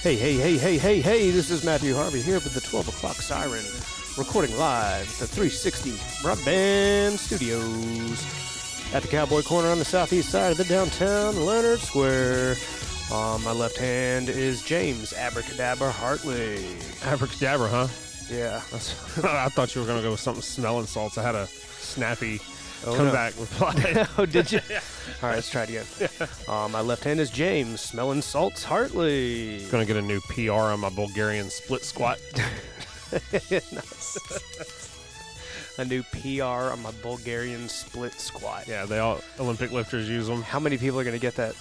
Hey, this is Matthew Harvey here with the 12 o'clock siren, recording live at the 360 Broadband Studios at the Cowboy Corner on the southeast side of the downtown Leonard Square. On my left hand is James Abracadabra Hartley. Abracadabra, huh? Yeah. I thought you were going to go with something smelling salts. I had a snappy comeback reply. Oh, did you? Yeah. All right, let's try it again. On my left hand is James Smelling Salts Hartley. Going to get a new PR on my Bulgarian split squat. Nice. A new PR on my Bulgarian split squat. Yeah, they all Olympic lifters use them. How many people are going to get that?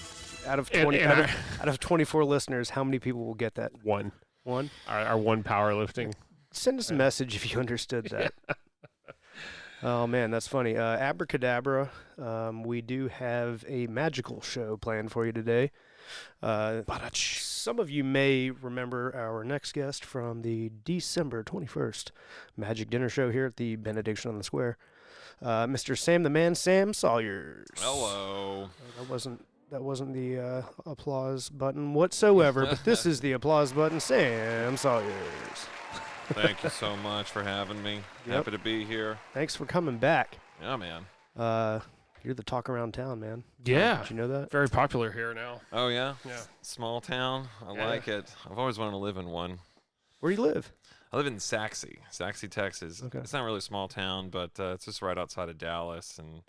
Out of 20, out of 24 listeners, how many people will get that? One. One? Our one powerlifting. Send us a message if you understood that. Yeah. Oh, man, that's funny. Abracadabra, we do have a magical show planned for you today. Some of you may remember our next guest from the December 21st Magic Dinner Show here at the Benediction on the Square. Mr. Sam the Man, Sam Sawyers. Hello. That wasn't the applause button whatsoever, but this is the applause button, Sam Sawyers. Thank you so much for having me. Yep. Happy to be here. Thanks for coming back. Yeah, man. You're the talk around town, man. Yeah. Did you know that? Very popular here now. Oh, yeah? Yeah. Small town. I like it. I've always wanted to live in one. Where do you live? I live in Saxy, Texas. Okay. It's not really a small town, but it's just right outside of Dallas, and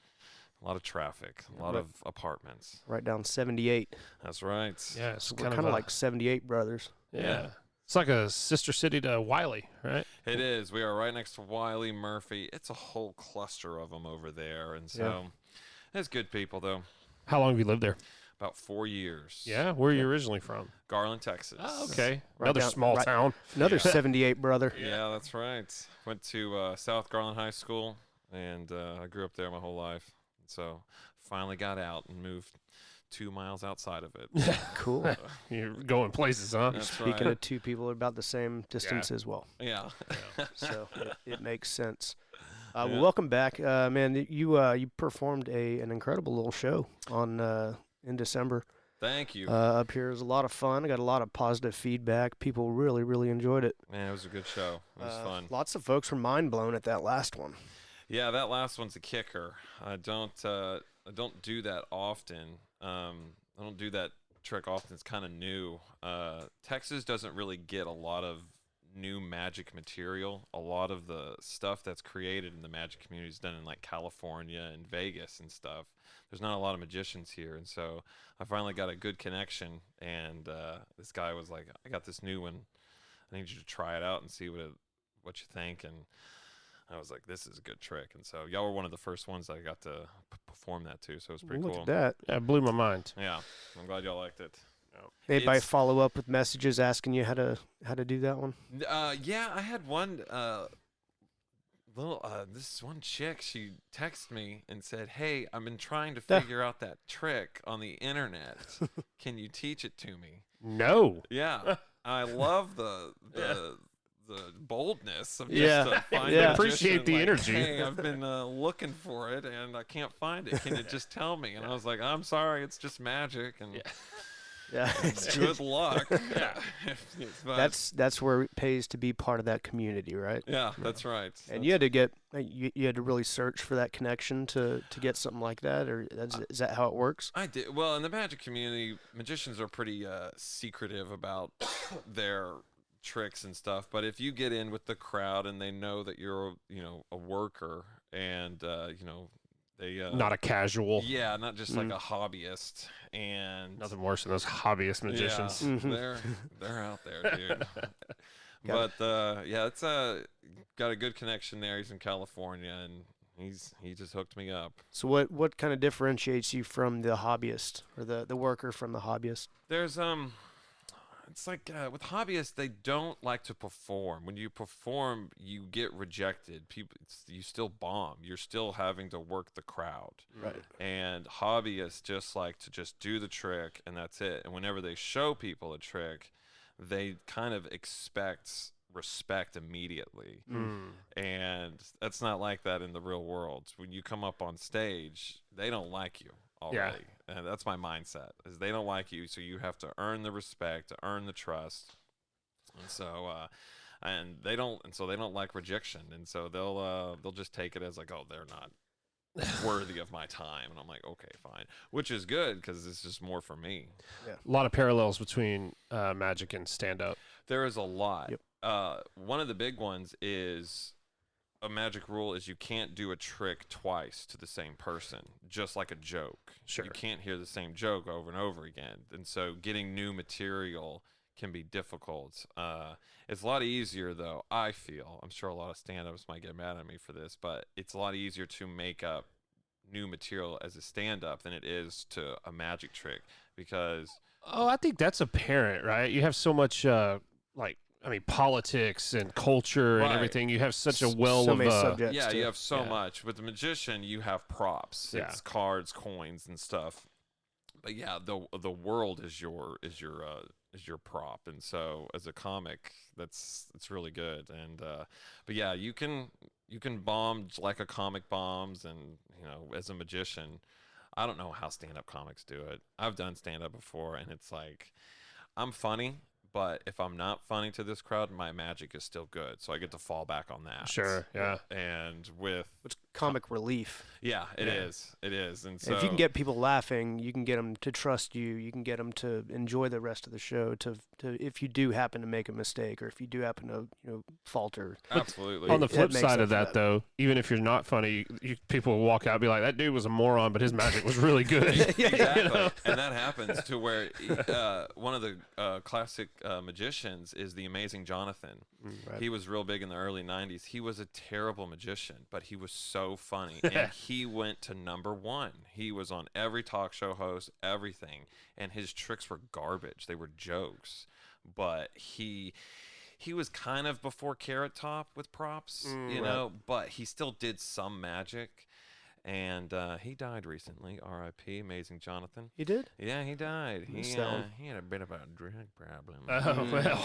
a lot of traffic, a lot of apartments. Right down 78. That's right. Yeah, it's We're kind of like 78 brothers. Yeah. It's like a sister city to Wiley, right? It is. We are right next to Wiley, Murphy. It's a whole cluster of them over there, and so it's good people, though. How long have you lived there? About 4 years. Yeah? Where are you originally from? Garland, Texas. Oh, okay. Right Another small town. Another 78 brother. Yeah, that's right. Went to South Garland High School, and I grew up there my whole life. So finally got out and moved 2 miles outside of it. Cool. You're going places, huh? That's Speaking right. of two people about the same distance as well. Yeah. So it makes sense. Well, welcome back. Man, you performed an incredible little show on in December. Thank you. Up here. It was a lot of fun. I got a lot of positive feedback. People really, really enjoyed it. Man, it was a good show. It was fun. Lots of folks were mind blown at that last one. Yeah, that last one's a kicker. I don't do that often. I don't do that trick often. It's kind of new. Texas doesn't really get a lot of new magic material. A lot of the stuff that's created in the magic community is done in like California and Vegas and stuff. There's not a lot of magicians here, and so I finally got a good connection. And this guy was like, "I got this new one. I need you to try it out and see what you think." And I was like, "This is a good trick." And so y'all were one of the first ones that I got to perform that to, so it was pretty cool. Look at that. Yeah, it blew my mind. Yeah, I'm glad y'all liked it. Anybody follow up with messages asking you how to do that one? Yeah, I had one this one chick. She texted me and said, "Hey, I've been trying to figure out that trick on the internet. Can you teach it to me?" No. Yeah, I love the boldness of just finding Yeah. Appreciate the energy. Hey, I've been looking for it and I can't find it. Can you just tell me? And I was like, "I'm sorry, it's just magic." And Yeah. good luck. Yeah. That's where it pays to be part of that community, right? Yeah, that's right. And you had to really search for that connection to get something like that, or is that how it works? I did. Well, in the magic community, magicians are pretty secretive about their tricks and stuff. But if you get in with the crowd and they know that you're, a worker and, they not a casual. Yeah, not just like a hobbyist. And Nothing worse than those hobbyist magicians. Yeah, they're out there, dude. But it's got a good connection there. He's in California, and he just hooked me up. So what kind of differentiates you from the hobbyist or the worker from the hobbyist? There's it's like with hobbyists, they don't like to perform. When you perform, you get rejected. You still bomb. You're still having to work the crowd. Right. And hobbyists just like to just do the trick, and that's it. And whenever they show people a trick, they kind of expect respect immediately. And that's not like that in the real world. When you come up on stage, they don't like you. already. And that's my mindset, is they don't like you, so you have to earn the respect, earn the trust. And so they don't like rejection, and so they'll just take it as like, oh, they're not worthy of my time, and I'm like, okay, fine, which is good because it's just more for me. A lot of parallels between magic and stand-up. There is a lot. Yep. One of the big ones is a magic rule is you can't do a trick twice to the same person, just like a joke. Sure. You can't hear the same joke over and over again, and so getting new material can be difficult. It's a lot easier, though, I feel. I'm sure a lot of stand-ups might get mad at me for this, but it's a lot easier to make up new material as a stand-up than it is to a magic trick, because... Oh, I think that's apparent, right? You have so much, politics and culture and everything. You have such a well so of... many subjects. Yeah, to you it. have so much. With the magician, you have props. Yeah. It's cards, coins, and stuff. But yeah, the world is your prop, and so as a comic, it's really good. And but yeah, you can bomb like a comic bombs, and as a magician, I don't know how stand-up comics do it. I've done stand-up before, and it's like, I'm funny, but if I'm not funny to this crowd, my magic is still good, so I get to fall back on that. Sure, yeah. And with It's comic relief. yeah, it is. It is. And so And if you can get people laughing, you can get them to trust you. You can get them to enjoy the rest of the show. To if you do happen to make a mistake, or if you do happen to falter. absolutely. On the It flip makes side up of for that, that. though, even if you're not funny, people will walk out and be like, that dude was a moron, but his magic was really good. Exactly. And that happens to where one of the classic magicians is the Amazing Jonathan. Right. He was real big in the early 90s. He was a terrible magician, but he was so funny. And he went to #1. He was on every talk show host, everything. And his tricks were garbage. They were jokes. But he was kind of before Carrot Top with props, but he still did some magic. And he died recently, R.I.P. Amazing Jonathan. He did? Yeah, he died. He had a bit of a drug problem. Oh, well.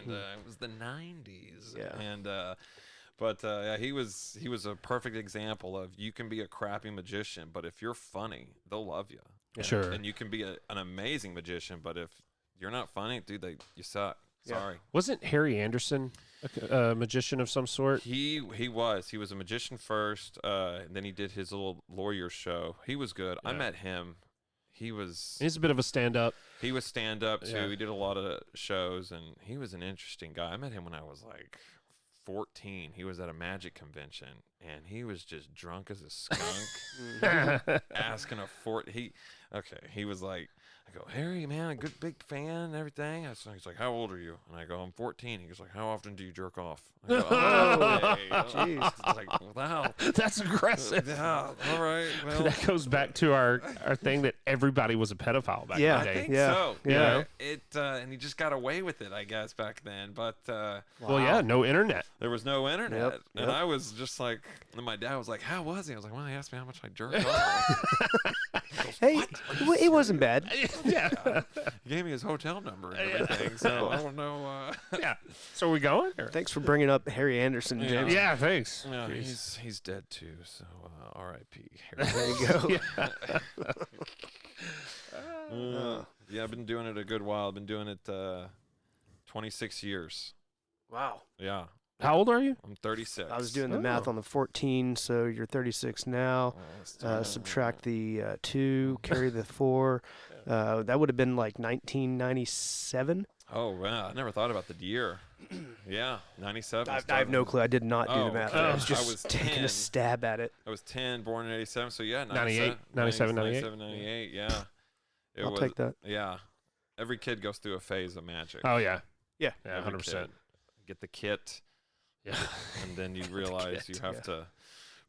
And it was the 90s. Yeah. And but he was a perfect example of, you can be a crappy magician, but if you're funny, they'll love you. Yeah. Sure. And you can be an amazing magician, but if you're not funny, dude, you suck. Yeah. Sorry. Wasn't Harry Anderson a magician of some sort? He was a magician first, and then he did his little lawyer show. He was good. I Yeah. met him. He's a bit of a stand-up. He was stand-up too. Yeah. He did a lot of shows, and he was an interesting guy. I met him when I was like 14. He was at a magic convention, and he was just drunk as a skunk, asking he was like, I go, Harry, man, a good big fan and everything. He's like, how old are you? And I go, I'm 14. He goes like, how often do you jerk off? I go, oh, okay. Jeez. It's like, wow. That's aggressive. Yeah, all right. Well, That goes back to our thing that everybody was a pedophile back Yeah. in the I day. think Yeah. so. Yeah. And he just got away with it, I guess, back then. But Well, yeah, no internet. there was no internet, Yep, and yep. I was just like, and my dad was like, "How was he?" I was like, "Well, he asked me how much I jerked off." Hey, it wasn't bad. Yeah. He gave me his hotel number and everything, so I don't know. Yeah. So are we going? Or? Thanks for bringing up Harry Anderson, Yeah. James. Yeah, thanks. Yeah, Jeez. he's dead too, so R.I.P. There you go. Yeah, I've been doing it a good while. I've been doing it 26 years. Wow. Yeah, How old are you? I'm 36. I was doing the math on the 14, so you're 36 now. Oh, let's do that. Subtract the 2, carry the 4. That would have been like 1997. Oh wow, I never thought about the year. Yeah, 97. I have no clue. I did not do Oh, the math. okay. I was I just was taking 10. a stab at it. I was 10, born in 87, so yeah, 98, 97, 98. 98, yeah. I'll take that. Yeah. Every kid goes through a phase of magic. Oh, yeah. Yeah. Yeah, Every 100%. kid. Get the kit, Yeah. and then you realize kit, you have yeah. to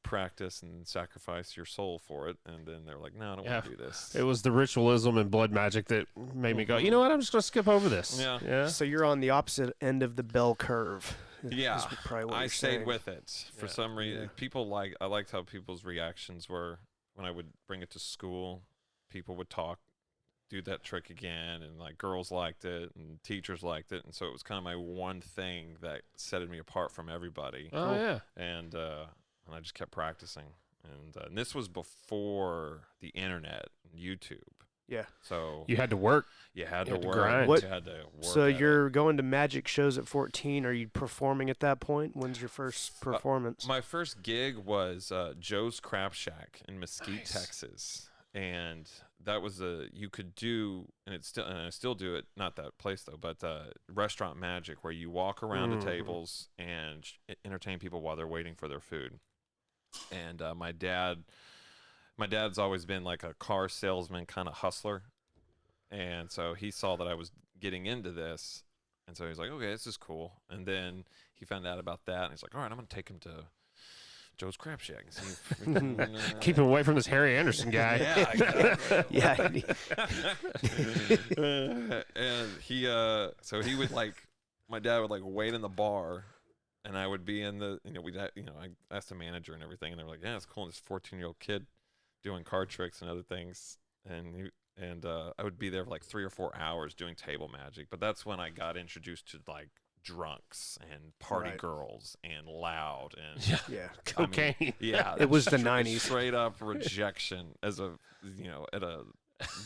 practice and sacrifice your soul for it, and then they're like, no, I don't Yeah. want to do this. It was the ritualism and blood magic that made me go, you know what, I'm just going to skip over this. Yeah. Yeah. So you're on the opposite end of the bell curve. Yeah, is probably what I you're stayed saying. with it for Yeah. some reason. Yeah. I liked how people's reactions were when I would bring it to school. People would talk, do that trick again, and like girls liked it and teachers liked it, and so it was kind of my one thing that set me apart from everybody. Oh, yeah. And I just kept practicing. And this was before the internet, YouTube. Yeah. So You had to work. you had you to had to work. grind. What- You had to work. So at it. you're going to magic shows at 14. Are you performing at that point? When's your first performance? My first gig was Joe's Crab Shack in Mesquite, Nice. Texas, and that was you could do, and I still do it. Not that place though, but restaurant magic, where you walk around to tables and entertain people while they're waiting for their food. And my dad's always been like a car salesman, kind of hustler, and so he saw that I was getting into this. And so he's like, okay, this is cool. And then he found out about that, and he's like, all right, I'm going to take him to Joe's Crab Shack and see if we can, Keep him away from this Harry Anderson guy. Yeah, exactly. Yeah. And so he would my dad would wait in the bar, and I would be in the, I asked the manager and everything, and they were like, yeah, it's cool. And this 14-year-old kid doing card tricks and other things, and I would be there for 3 or 4 hours doing table magic. But that's when I got introduced to drunks and party girls and loud and Yeah. Cocaine. It was the 90s. Straight up rejection as at a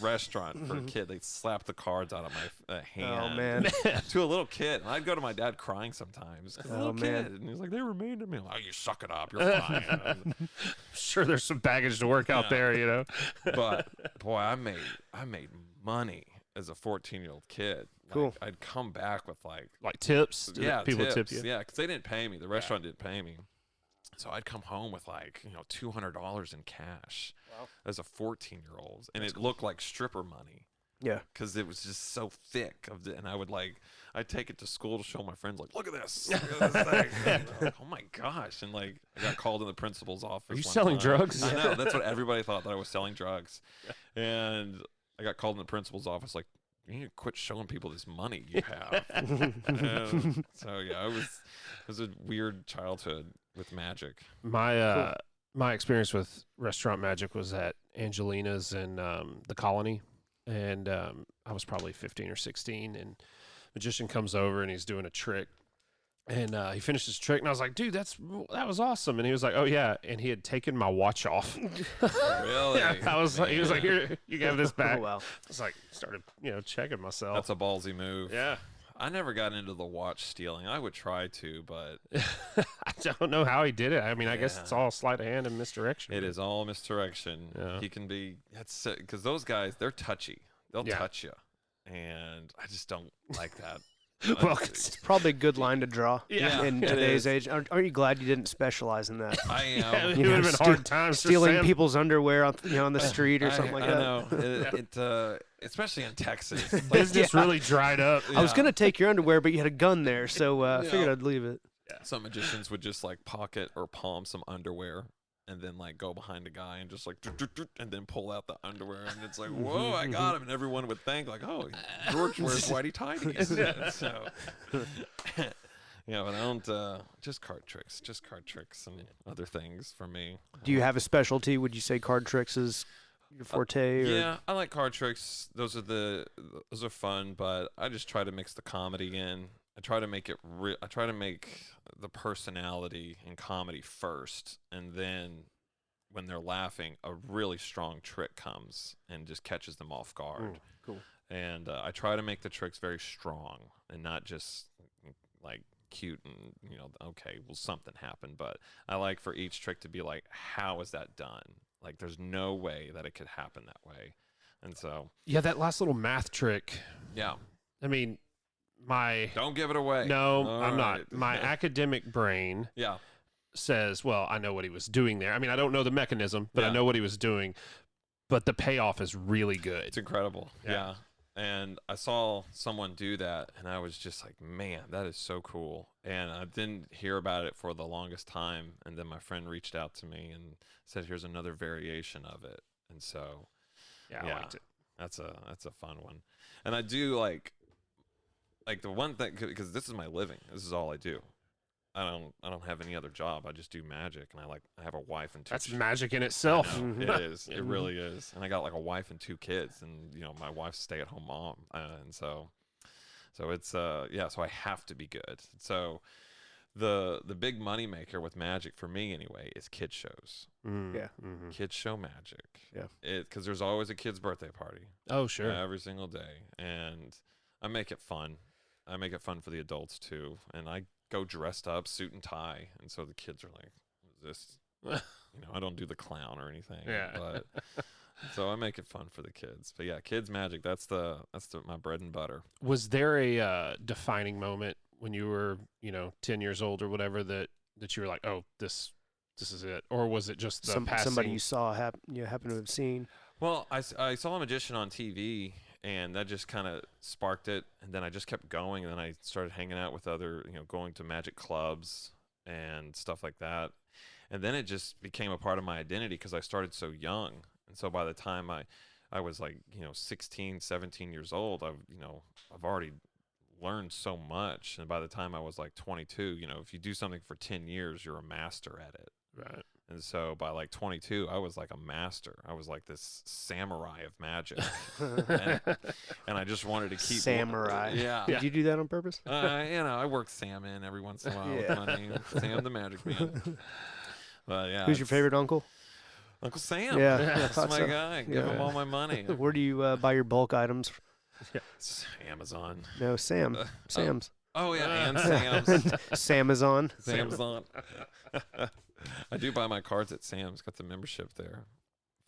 restaurant for a kid. They'd slap the cards out of my hand. Oh, man. To a little kid. And I'd go to my dad crying sometimes. A little man. kid. And he's like, they were mean to me. I'm like, oh, you suck it up. You're fine. Sure, there's some baggage to work out there, But boy, I made money as a 14-year-old kid. Cool. I'd come back with Like tips. People tips. tip you. Yeah, because they didn't pay me. The restaurant didn't pay me. So I'd come home with $200 in cash as a 14-year-old, and it looked like stripper money. Yeah. Because it was just so thick and I would I'd take it to school to show my friends, look at this. Look at this thing. Oh my gosh. And I got called in the principal's office. Are you one selling time. drugs? I know. That's what everybody thought, that I was selling drugs. And I got called in the principal's office, you need to quit showing people this money you have. And so yeah, it was a weird childhood with magic. My my experience with restaurant magic was at Angelina's in the Colony, and I was probably 15 or 16, and magician comes over and he's doing a trick, and he finished his trick, and I was like, dude, that was awesome. And he was like, oh yeah, and he had taken my watch off. Really? Yeah, he was like, here, you have this back. Oh, wow. I was like, started checking myself. That's a ballsy move. Yeah. I never got into the watch stealing. I would try to, but I don't know how he did it. I mean, I guess it's all sleight of hand and misdirection. it is all misdirection. Yeah. He can be, because those guys, they're touchy. They'll Yeah. touch you, and I just don't like that. Well, It's probably a good line to draw Yeah, in it today's is. age. Aren't you glad you didn't specialize in that? I it am. would You know, have been hard times for Stealing Sam. people's underwear on the street or something like I that. know. Especially in Texas. Business really dried up. I was Yeah. going to take your underwear, but you had a gun there, so I figured Yeah. I'd leave it. Some magicians would just pocket or palm some underwear and then go behind a guy and just and then pull out the underwear, and it's like, whoa, I got him. And everyone would think oh, George wears whitey tighties. So but I don't just card tricks and other things for me. Do you have a specialty? Would you say card tricks is your forte? Or? Yeah, I like card tricks. Those are fun, but I just try to mix the comedy in. I try to make it I try to make the personality in comedy first, and then when they're laughing, a really strong trick comes and just catches them off guard. Cool. And I try to make the tricks very strong and not just cute and okay, well, something happened, but I like for each trick to be how is that done? There's no way that it could happen that way. And so Yeah, that last little math trick. yeah, I mean, don't give it away. No, All I'm right. not. My academic brain Yeah. says, well, I know what he was doing there. I mean, I don't know the mechanism, but I Yeah. know what he was doing. But the payoff is really good. It's incredible. Yeah. Yeah. And I saw someone do that, and I was just like, man, that is so cool. And I didn't hear about it for the longest time. And then my friend reached out to me and said, here's another variation of it. And so, I liked it. that's a fun one. And I do like the one thing, because this is my living. This is all I do. I don't have any other job. I just do magic, and I have a wife and two. That's magic in itself. I know, Mhm. It is. It really is. And I got a wife and two kids, and my wife's stay-at-home mom, and so it's so I have to be good. So the big money maker with magic for me anyway is kid shows. Yeah. Mm-hmm. Kids show magic. Yeah. Because there's always a kid's birthday party. Oh, sure. Every single day, and I make it fun. I make it fun for the adults too, and I go dressed up, suit and tie, and so the kids are like, "What is this?" I don't do the clown or anything. Yeah. But so I make it fun for the kids. But yeah, kids magic. That's my bread and butter. Was there a defining moment when you were, 10 years old or whatever that you were like, oh, this is it? Or was it just the passing? Somebody you saw happen to have seen? Well, I saw a magician on TV, and that just kind of sparked it. And then I just kept going, and then I started hanging out with other, going to magic clubs and stuff like that. And then it just became a part of my identity because I started so young. And so by the time I was like, 16, 17 years old, I've already learned so much. And by the time I was like 22, if you do something for 10 years, you're a master at it. Right. And so by like 22, I was like a master. I was like this samurai of magic. and I just wanted to keep Samurai. Yeah. Did you do that on purpose? I work Sam in every once in a while with money. Sam the Magic Man. But yeah. Who's your favorite uncle? Uncle Sam. Yeah, That's thought my so. guy. Give him all my money. Where do you buy your bulk items? It's Amazon. No, Sam. Sam's. Oh yeah, and Sam's. Samazon. Sam's on. I do buy my cards at Sam's. Got the membership there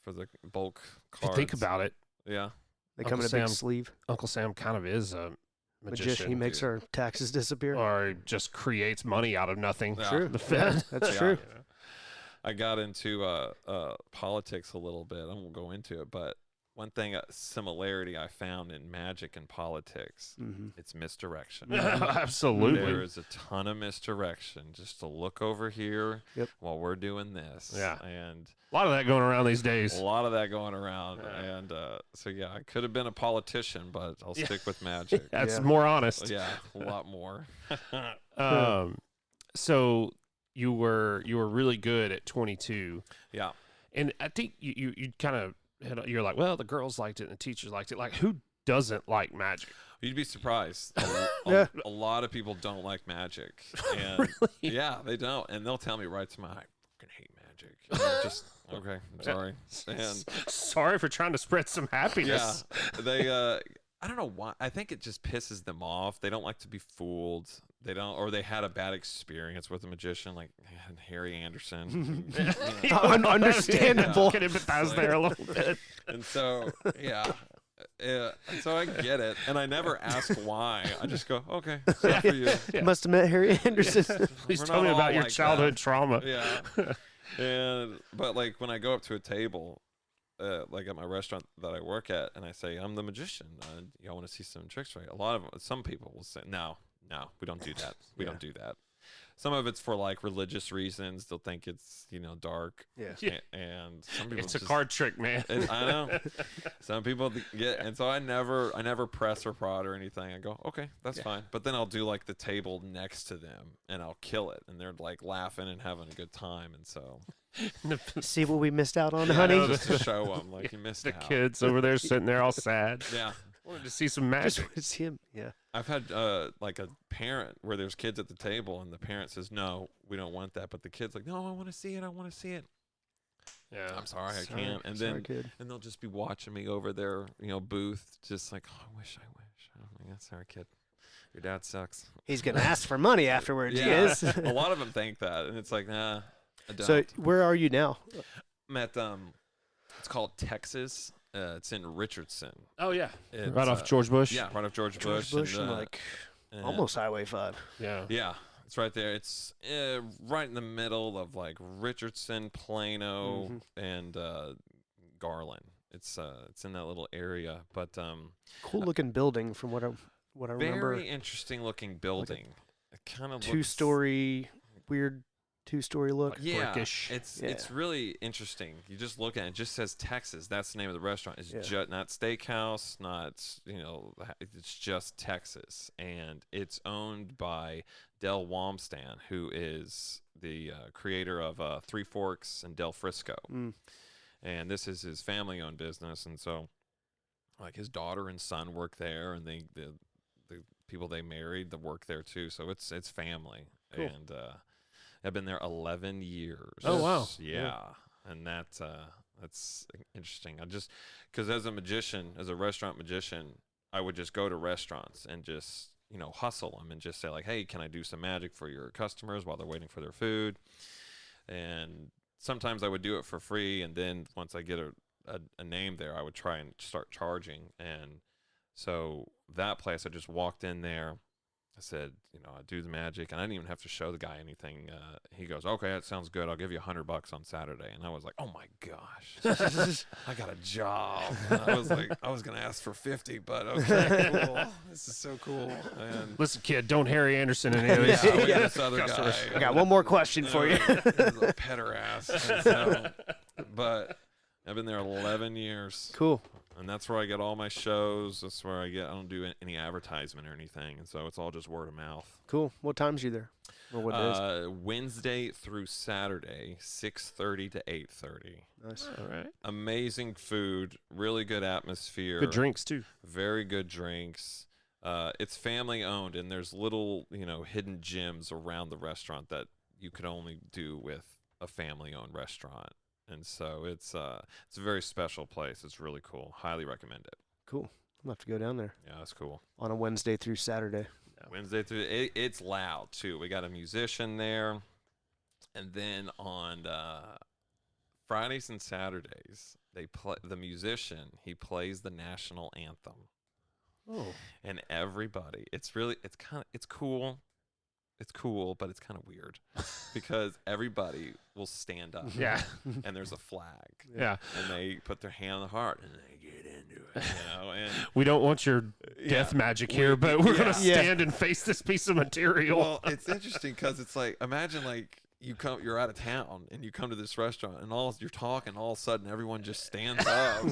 for the bulk If you cards. think about it, Yeah. They Uncle come in a Sam. big sleeve. Uncle Sam kind of is a magician. He makes our taxes disappear. Or just creates money out of nothing. Yeah. True. The Fed. That's Yeah. true. I got into politics a little bit. I won't go into it, but one thing, a similarity I found in magic and politics, Mm-hmm. it's misdirection. Absolutely. There is a ton of misdirection. Just to look over here while we're doing this. Yeah. And A lot of that going around these days. a lot of that going around. Yeah. And so, yeah, I could have been a politician, but I'll stick with magic. That's Yeah. more honest. Yeah, a lot more. So you were really good at 22, Yeah. and I think you kind of you're like, well, the girls liked it and the teachers liked it. Like, who doesn't like magic? You'd be surprised. Yeah. A lot of people don't like magic. And yeah, they don't. And they'll tell me right to my, I fucking hate magic. And I'm just, okay, I'm sorry. And Sorry for trying to spread some yeah, happiness. they, I don't know why. I think it just pisses them off. They don't like to be fooled. They don't, or they had a bad experience with a magician like Harry Anderson. Understandable. Can empathize there a little bit. And so, yeah. And so I get it, and I never ask why. I just go, okay, it's not for you. Must have met Harry Anderson. Please We're tell me not about all your like childhood that. trauma. Yeah. But like when I go up to a table, like at my restaurant that I work at, and I say I'm the magician, y'all want to see some tricks, right? Some people will say, no, we don't do that. We don't do that. Some of it's for like religious reasons. They'll think it's dark. Yeah. And some people It's a just, card trick, man. I know. Some people get, and so I never press or prod or anything. I go, okay, that's fine. But then I'll do like the table next to them, and I'll kill it, and they're like laughing and having a good time, and so See what we missed out on, yeah, honey? just to show them like you missed The out. kids over there sitting there all sad. Yeah, Wanted to see some Just magic. want to see him. Yeah. I've had like a parent where there's kids at the table, and the parent says, "No, we don't want that," but the kid's like, "No, I want to see it. I want to see it." Yeah. I'm sorry, I can't. And sorry, then kid. and they'll just be watching me over their booth, just like, "Oh, I wish." I'm like, "That's sorry, kid. Your dad sucks." He's gonna ask for money afterwards. He Yeah. is. A lot of them think that, and it's like, nah, I don't. So where are you now? I'm at it's called Texas. It's in Richardson. Oh yeah. It's, Right off George Bush. Yeah, right off George Bush. Bush and, and like and- almost Highway 5. Yeah. Yeah, it's right there. It's right in the middle of like Richardson, Plano, and Garland. It's in that little area, but Cool looking building from what I remember. very interesting looking building. It kind of 2-story, weird 2-story look. Like yeah, brickish. it's really interesting. You just look at it, it just says Texas. That's the name of the restaurant. It's Yeah. just not Steakhouse, not it's just Texas, and it's owned by Del Wamstan, who is the creator of Three Forks and Del Frisco, and this is his family-owned business, and so like his daughter and son work there, and the people they married that work there too. So it's family. Cool. And I've been there 11 years. Oh, wow. Yeah, and that's interesting. Because as a magician, as a restaurant magician, I would just go to restaurants and just hustle them and just say like, hey, can I do some magic for your customers while they're waiting for their food? And sometimes I would do it for free, and then once I get a name there, I would try and start charging. And so that place, I just walked in there. I said, I do the magic, and I didn't even have to show the guy anything. He goes, okay, that sounds good. I'll give you $100 on Saturday. And I was like, oh my gosh, I got a job. And I was like, I was gonna ask for 50, but okay, cool. This is so cool. And Listen, kid, don't Harry Anderson any of these. yeah, this other guy. I got one more question for you. He's a petter ass. And so, but I've been there 11 years. Cool. And that's where I get all my shows. That's where I don't do any advertisement or anything. And so it's all just word of mouth. Cool. What times are you there? Or what days? Wednesday through Saturday, 6:30 to 8:30. Nice. All right. Amazing food, really good atmosphere. Good drinks, too. Very good drinks. It's family owned, and there's little, hidden gems around the restaurant that you could only do with a family owned restaurant. And so it's a very special place. It's really cool. Highly recommend it. Cool. I'll have to go down there Yeah, that's cool. on a Wednesday through Saturday. Wednesday through it's loud too. We got a musician there, and then on Fridays and Saturdays they play the musician. He plays the national anthem. Oh. And everybody, it's cool. It's cool, but it's kind of weird because everybody will stand up. Yeah. And there's a flag. Yeah. And they put their hand on the heart and they get into it. And We don't want your death magic here, but we're going to Yeah. stand and face this piece of material. Well, it's interesting because it's like, imagine like you're out of town and you come to this restaurant and you're talking, all of a sudden everyone just stands up.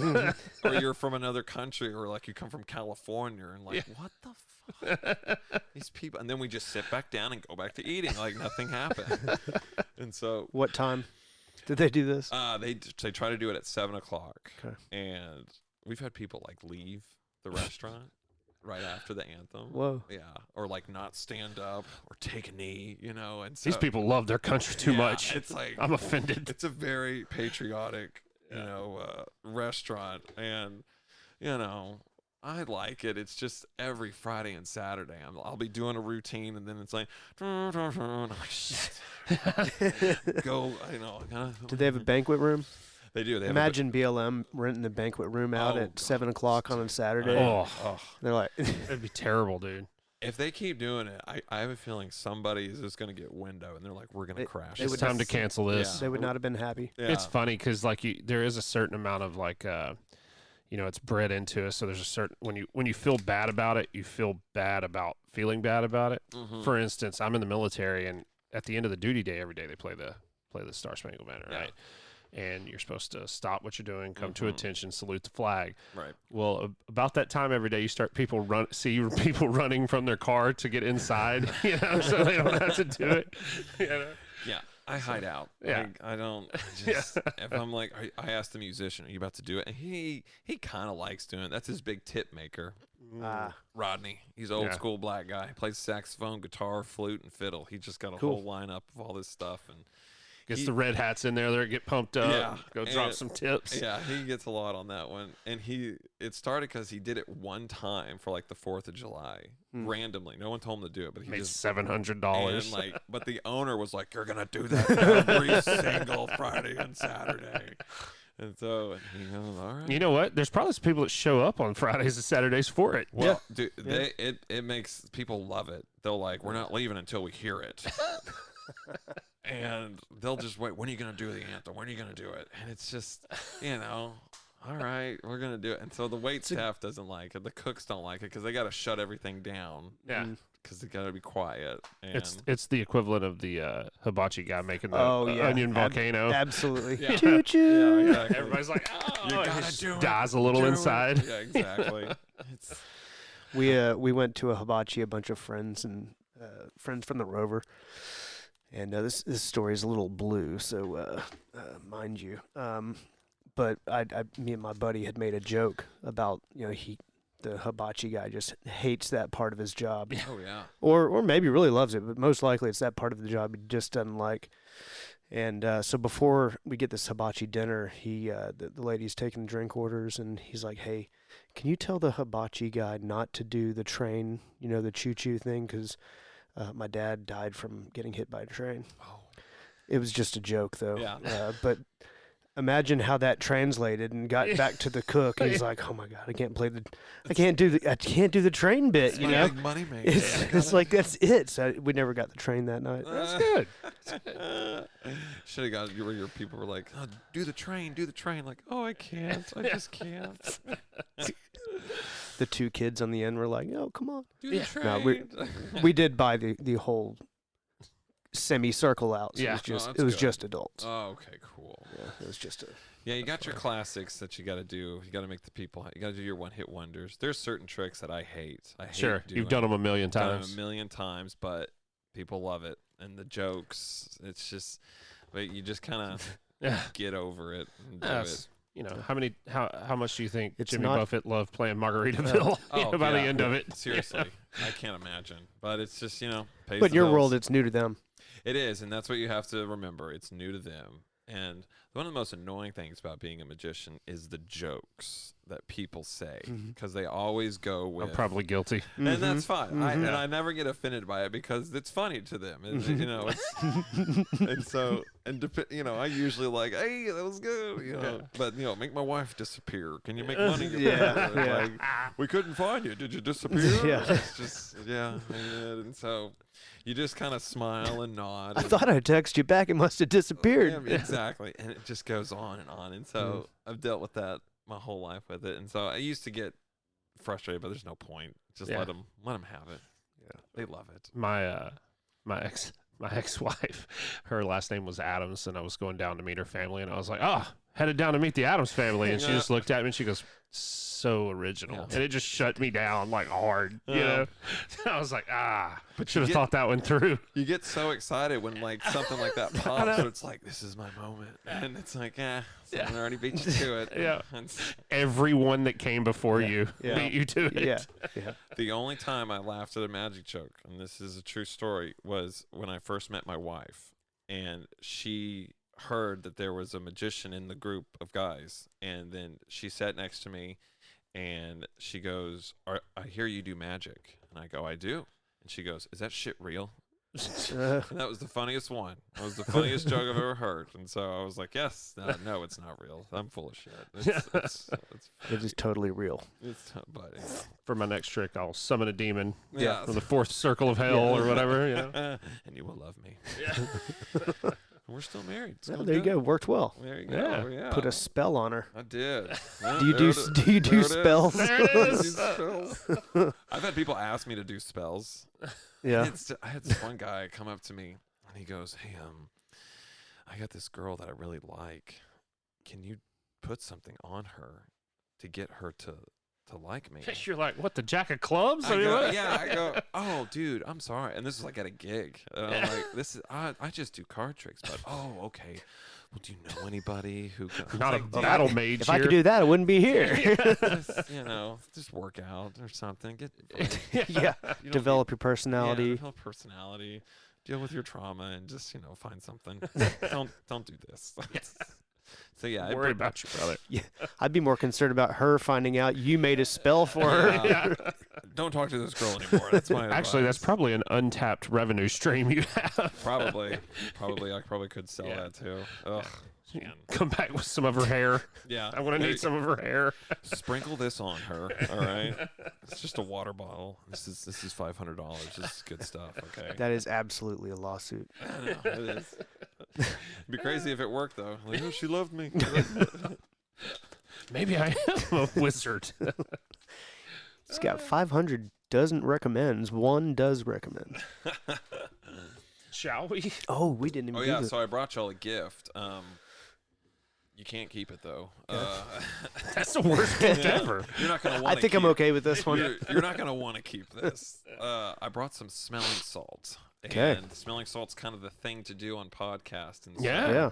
Or you're from another country, or like you come from California and like, what the fuck? These people, and then we just sit back down and go back to eating like nothing happened. And so What time did they do this? they try to do it at 7:00. Okay. And we've had people like leave the restaurant right after the anthem. Whoa. Yeah, or like not stand up or take a knee, and so These people love their country too much. It's like I'm offended. it's a very patriotic, restaurant, and I like it. It's just every Friday and Saturday I'll be doing a routine, and then it's like, I'm like, shit. Go, Did they have a banquet room? They do. They Imagine BLM renting the banquet room out Oh, at God. 7:00 on a Saturday. Oh, They're like, that'd be terrible, dude. If they keep doing it, I have a feeling somebody is just going to get window, and they're like, we're going to crash. they It's would time to not- cancel this. they would not have been happy. Yeah. It's funny because there is a certain amount of like, it's bred into us. So there's a certain when you feel bad about it, you feel bad about feeling bad about it. Mhm. For instance, I'm in the military, and at the end of the duty day, every day they play the Star Spangled Banner, Yeah. right? And you're supposed to stop what you're doing, come to Mhm. attention, salute the flag. Right. Well, about that time every day, you start see people running from their car to get inside, so they don't have to do it. Yeah, I hide out. Yeah. I don't. If I'm like, I asked the musician, "Are you about to do it?" And he kind of likes doing it. That's his big tip maker, Rodney. He's an old Yeah. school black guy. He plays saxophone, guitar, flute, and fiddle. He just got a Cool. whole lineup of all this stuff, and Gets the red hats in there. They get pumped up. Yeah, Go drop and- some tips. yeah, he gets a lot on that one. And it started because he did it one time for like the 4th of July, randomly. No one told him to do it, but he Made just $700. And but the owner was like, "You're gonna do that every single Friday and Saturday." And so he goes, "All right." You know what? There's probably some people that show up on Fridays and Saturdays for it. Well, dude, it makes people love it. They'll like, "We're not leaving until we hear it." And they'll just wait. When are you gonna do the anthem? When are you gonna do it? And it's just, all right, we're gonna do it. And so the wait staff doesn't like it. The cooks don't like it because they got to shut everything down. Yeah. Because they got to be quiet. And It's the equivalent of the hibachi guy making the yeah. onion volcano. Absolutely. Yeah. Choo choo. yeah, exactly. Everybody's like, oh, You it gotta just do it. dies a little Do it. inside. Yeah, exactly. It's We went to a hibachi, a bunch of friends and friends from the Rover, and this story is a little blue, so mind you. But me and my buddy had made a joke about he the hibachi guy just hates that part of his job, Oh yeah. or maybe really loves it, but most likely it's that part of the job he just doesn't like. And so before we get this hibachi dinner, the lady's taking drink orders, and he's like, "Hey, can you tell the hibachi guy not to do the train, the choo-choo thing, because my dad died from getting hit by a train." Oh. It was just a joke, though. Yeah. But imagine how that translated and got back to the cook. He's like, "Oh my God, I can't do the train bit." It's my big money maker. It's like that's it. So we never got the train that night. That's good. Should have got your people were like, oh, do the train. Like, oh, I can't. I just can't. The two kids on the end were like, "Oh, come on." Do the train. No, we did buy the whole semicircle out. So Yeah. it was Oh, it that's was good. just adults. Oh, okay, cool. Yeah, it was just a. Yeah, you got your classics that you got to do. You got to make the people. You got to do your one-hit wonders. There's certain tricks that I hate. Sure, doing. you've done them a million Done 'em times. a million times, but people love it. And the jokes, it's just, but you just kind of Yeah. get over it and do Yes. How much do you think It's Jimmy not- Buffett loved playing Margaritaville Oh, by the yeah. end of it? Seriously, I can't imagine. But it's just, pays But in the your bills. world, it's new to them. It is, and that's what you have to remember. It's new to them. And one of the most annoying things about being a magician is the jokes that people say, because they always go with. I'm probably guilty. And that's fine. Mhm. And I never get offended by it because it's funny to them. And so, I usually like, hey, that was good, but, make my wife disappear. Can you make money? Yeah, yeah. Like, we couldn't find you. Did you disappear? Yeah. It's just, yeah, I did. And so you just kind of smile and nod. I thought I texted you back. It must have disappeared. Yeah, exactly. And it just goes on and on. And so I've dealt with that my whole life with it. And so I used to get frustrated, but there's no point. Just Yeah. let them have it. Yeah, they love it. My ex-wife, her last name was Adams, and I was going down to meet her family, and I was like, headed down to meet the Adams family, and she just looked at me and she goes, "So original," and it just shut me down like hard, I was like, but should have thought that one through. You get so excited when something like that pops, so it's like, this is my moment, and it's like, someone already beat you to it. Yeah. And Everyone that came before you Yeah. beat you to it. Yeah. the only time I laughed at a magic joke, and this is a true story, was when I first met my wife, and she heard that there was a magician in the group of guys, and then she sat next to me, and she goes, I hear you do magic. And I go, I do. And she goes, is that shit real? And that was the funniest one. That was the funniest joke I've ever heard. And so I was like, yes, no, it's not real. I'm full of shit. It is totally real. But For my next trick, I'll summon a demon yeah. from the fourth circle of hell or whatever. And you will love me. We're still married. It's Well, all there you good. go. Worked well. There you go. Yeah. Yeah. Put a spell on her. I did. Do you do spells? There it I do is. spells. I've had people ask me to do spells. Yeah. I had this one guy come up to me and he goes, "Hey, I got this girl that I really like. Can you put something on her to get her to like me?" You're like, what, the Jack of Clubs? I go, "Oh, dude, I'm sorry." And this is like at a gig. And I'm like, "This is I just do card tricks." But okay. Well, do you know anybody who can? Not a Like, dude, battle mage If here. I could do that, I wouldn't be here. just work out or something. Get Yeah. you don't Develop your need- personality. Yeah, develop personality. Deal with your trauma and just find something. don't do this. So yeah, Worry about you, brother. I'd be more concerned about her finding out you made a spell for her. Yeah. Don't talk to this girl anymore. That's my Actually, that's advice. probably an untapped revenue stream you have. probably I probably could sell Yeah. that too. Ugh, man. Come back with some of her hair. Yeah, I'm going to need some of her hair. Sprinkle this on her. All right, it's just a water bottle. This is $500. This is good stuff. Okay. That is absolutely a lawsuit. I know, it is. It'd be crazy if it worked though. Like, oh, she loved me. Maybe I am a wizard. It's got 500 doesn't recommends. One does recommend. Shall we? Oh, we didn't even Oh do yeah, the- so I brought y'all a gift. You can't keep it though. That's the worst gift ever. You're not gonna I want. think I'm okay with this one. You're not gonna want to keep this. I brought some smelling salt. Okay. And smelling salt's kind of the thing to do on podcasts. And so Yeah. Yeah.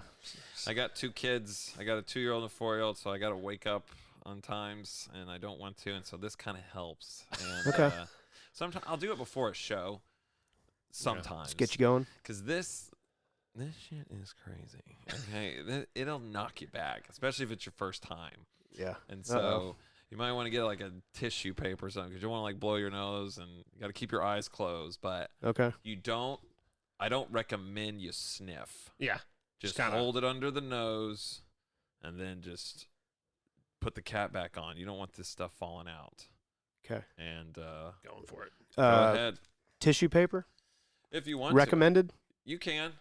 I got two kids. I got a 2-year-old and a 4-year-old, so I got to wake up on times, and I don't want to, and so this kind of helps. And, Okay. Sometimes I'll do it before a show. Sometimes. Let's get you going. Because this shit is crazy. Okay, it'll knock you back, especially if it's your first time. Yeah. And so you might want to get like a tissue paper or something because you want to like blow your nose, and you got to keep your eyes closed. But Okay. I don't recommend you sniff. Yeah. Just kinda hold it under the nose, and then just put the cap back on. You don't want this stuff falling out. Okay. And going for it. go ahead. Tissue paper If you want recommended. to. You can.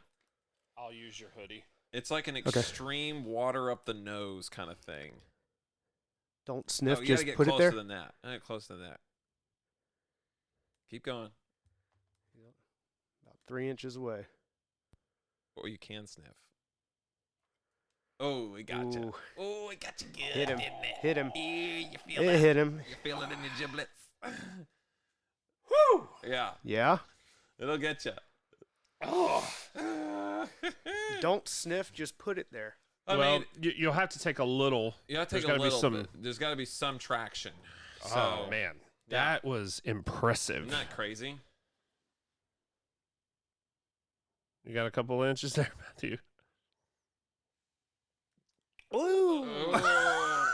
I'll use your hoodie. It's like an extreme water up the nose kind of thing. Don't sniff. You Just gotta get put it closer there. than that. Closer than that. Keep going. About 3 inches away. Or you can sniff. Oh, we got you. Ooh. Oh, we got you good. Hit him. didn't it? Hit him. Yeah, you feel It that? hit him. You feel it in your giblets. Woo! Yeah, Yeah. it'll get you. Oh. Don't sniff. Just put it there. I well, mean, you'll have to take a little. you have to there's take a gotta be little some- bit. There's got to be some traction. So, Oh man, yeah. that was impressive. Isn't that crazy? You got a couple inches there, Matthew. Ooh. Oh.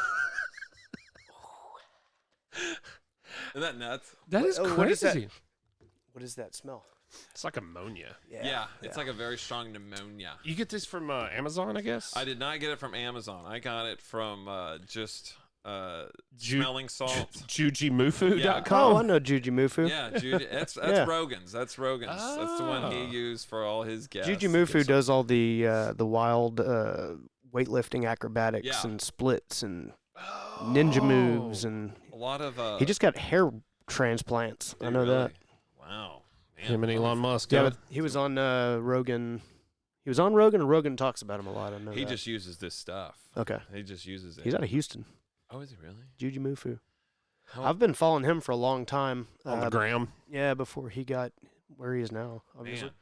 Isn't that nuts? That is Oh, crazy. what is that? What does that smell? It's like ammonia. Yeah, it's like a very strong pneumonia. You get this from Amazon, I guess. I did not get it from Amazon. I got it from just Ju- smelling salt. Jujimufu.com. Oh, I know Jujimufu. Yeah, Judy, that's Yeah. Rogan's. That's Rogan's. That's the one he Oh. used for all his guests. Jujimufu does all the wild weightlifting acrobatics Yeah. and splits and ninja moves, and a lot of. he just got hair transplants. I know that. Wow. Man, Him and Elon Musk. Yeah, Yeah, but he was on Rogan. He was on Rogan, and Rogan talks about him a lot. I know He that. just uses this stuff. Okay. He just uses it. He's out of Houston. Oh, is he really? Jujimufu. How- I've been following him for a long time. on the gram. Yeah, before he got where he is now. Obviously. Man.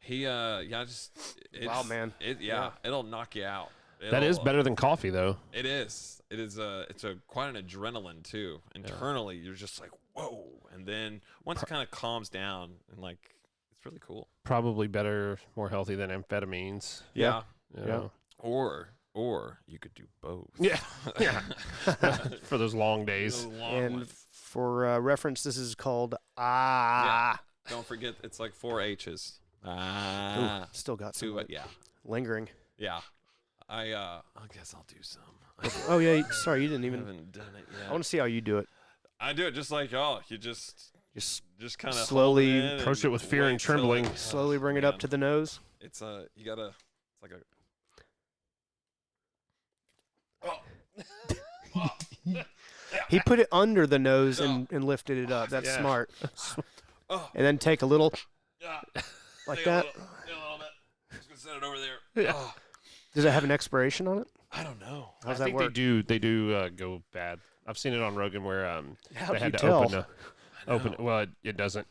He Wow, man. Yeah. It'll knock you out. That is It'll, better than coffee, though. It is. It is. It's a quite an adrenaline too. Internally, you're just like whoa, and then once it kind of calms down, and like it's really cool. Probably better, more healthy than amphetamines. Yeah. you Yeah. know. Or you could do both. Yeah. Yeah. For those long days. And for reference, this is called Ah. Don't forget, it's like 4 H's. Ooh, still got some Yeah. lingering. Yeah. I guess I'll do some. Oh yeah, sorry, you didn't I even. haven't done it yet. I want to see how you do it. I do it just like y'all. You just kind of Slowly approach it with fear and trembling. Slowly bring it up to the nose. It's you gotta. It's like a. He put it under the nose and lifted it up. That's Yeah. smart. Oh. And then take a little like Take that. A little bit. Just gonna set it over there. Yeah. Oh, Does it have an expiration on it? I don't know. How's I that think work? they do go bad. I've seen it on Rogan where How they do had you to tell? open. Well, it doesn't.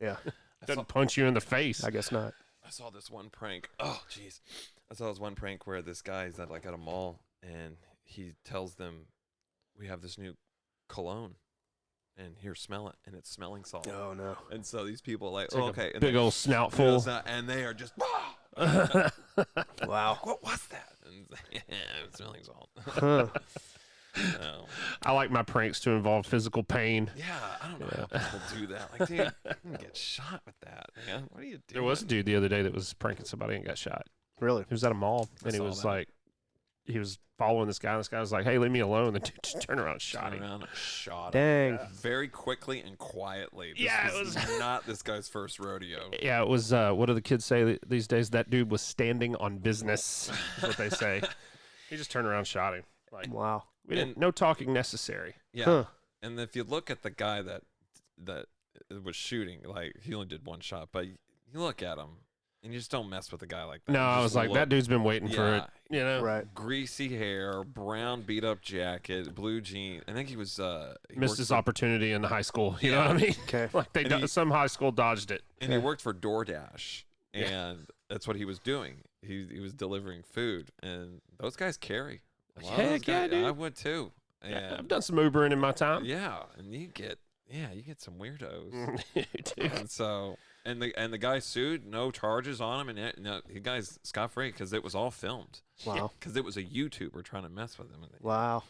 Yeah, It doesn't punch you in the face. I guess not. I saw this one prank. Oh, jeez. I saw this one prank where this guy's at like at a mall and he tells them, "We have this new cologne, and here, smell it," and it's smelling salt. Oh no. And so these people are like, Take "Oh, a okay," and big they- old snoutful. and they are just, Wow. what was that? And it's smelling salt. Huh. No. I like my pranks to involve physical pain. Yeah, I don't know how people do that. Like, dude, you can get shot with that, man. What are you doing? There was a dude the other day that was pranking somebody and got shot. Really? He was at a mall and he saw was that. like, he was following this guy. And this guy was like, "Hey, leave me alone." The dude just turned around and shot Turned him. around and shot him. Dang. Very quickly and quietly. This Yeah, it was not this guy's first rodeo. Yeah, it was. What do the kids say these days? That dude was standing on business. Is what they say. He just turned around and shot him. Like, Wow. we didn't. No talking necessary. Yeah. Huh. And if you look at the guy that was shooting, like he only did one shot, but you look at him and you just don't mess with a guy like that. No, You I just was like, look. that dude's been waiting for it. Yeah. You know. Right. Greasy hair, brown beat up jacket, blue jean. I think he was he Missed worked his for- opportunity in the high school. You know Yeah. what I mean? Okay. Like And some high school dodged it. And he worked for DoorDash, and that's what he was doing. He was delivering food, and those guys carry. A lot of Heck those yeah, guys, dude. I would too. And I've done some Ubering in my time. yeah, and you get some weirdos. You do. And so and the guy sued, no charges on him, and no, the guy's scot-free because it was all filmed. Wow. Because it was a YouTuber trying to mess with him. Wow.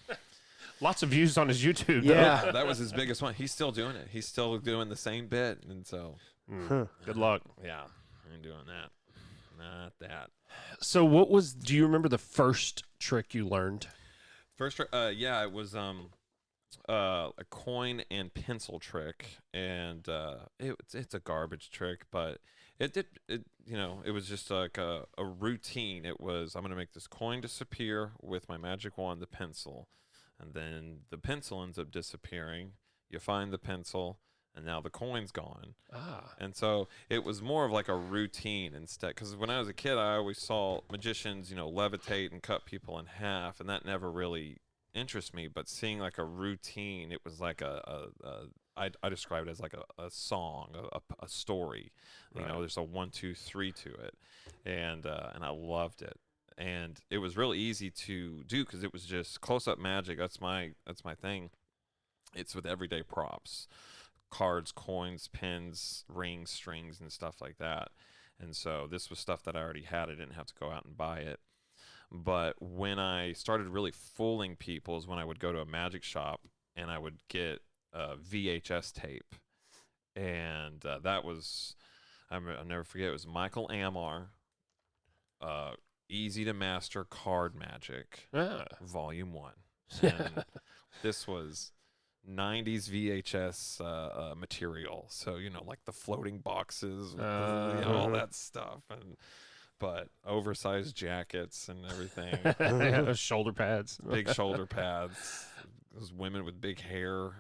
Lots of views on his YouTube. Yeah. That was his biggest one. He's still doing it. He's still doing the same bit, and so Though. Good luck. yeah, I ain't doing that. Not that. So do you remember the first trick you learned? First, yeah, it was a coin and pencil trick, and it's a garbage trick, but it was just like a routine. It was, I'm gonna make this coin disappear with my magic wand, the pencil, and then the pencil ends up disappearing. You find the pencil, and now the coin's gone. And so it was more of like a routine instead, because when I was a kid, I always saw magicians, levitate and cut people in half, and that never really interested me. But seeing like a routine, it was like I describe it as like a song, a story. Right. There's a 1, 2, 3 to it, and I loved it. And it was really easy to do because it was just close-up magic. That's my thing. It's with everyday props. Cards, coins, pins, rings, strings, and stuff like that. And so this was stuff that I already had. I didn't have to go out and buy it. But when I started really fooling people is when I would go to a magic shop and I would get a VHS tape. And that was, I'll never forget, it was Michael Amar, Easy to Master Card Magic, Volume 1. And this was 90s VHS material, so like the floating boxes, all that stuff, but oversized jackets and everything. Those shoulder pads, big shoulder pads. Those women with big hair,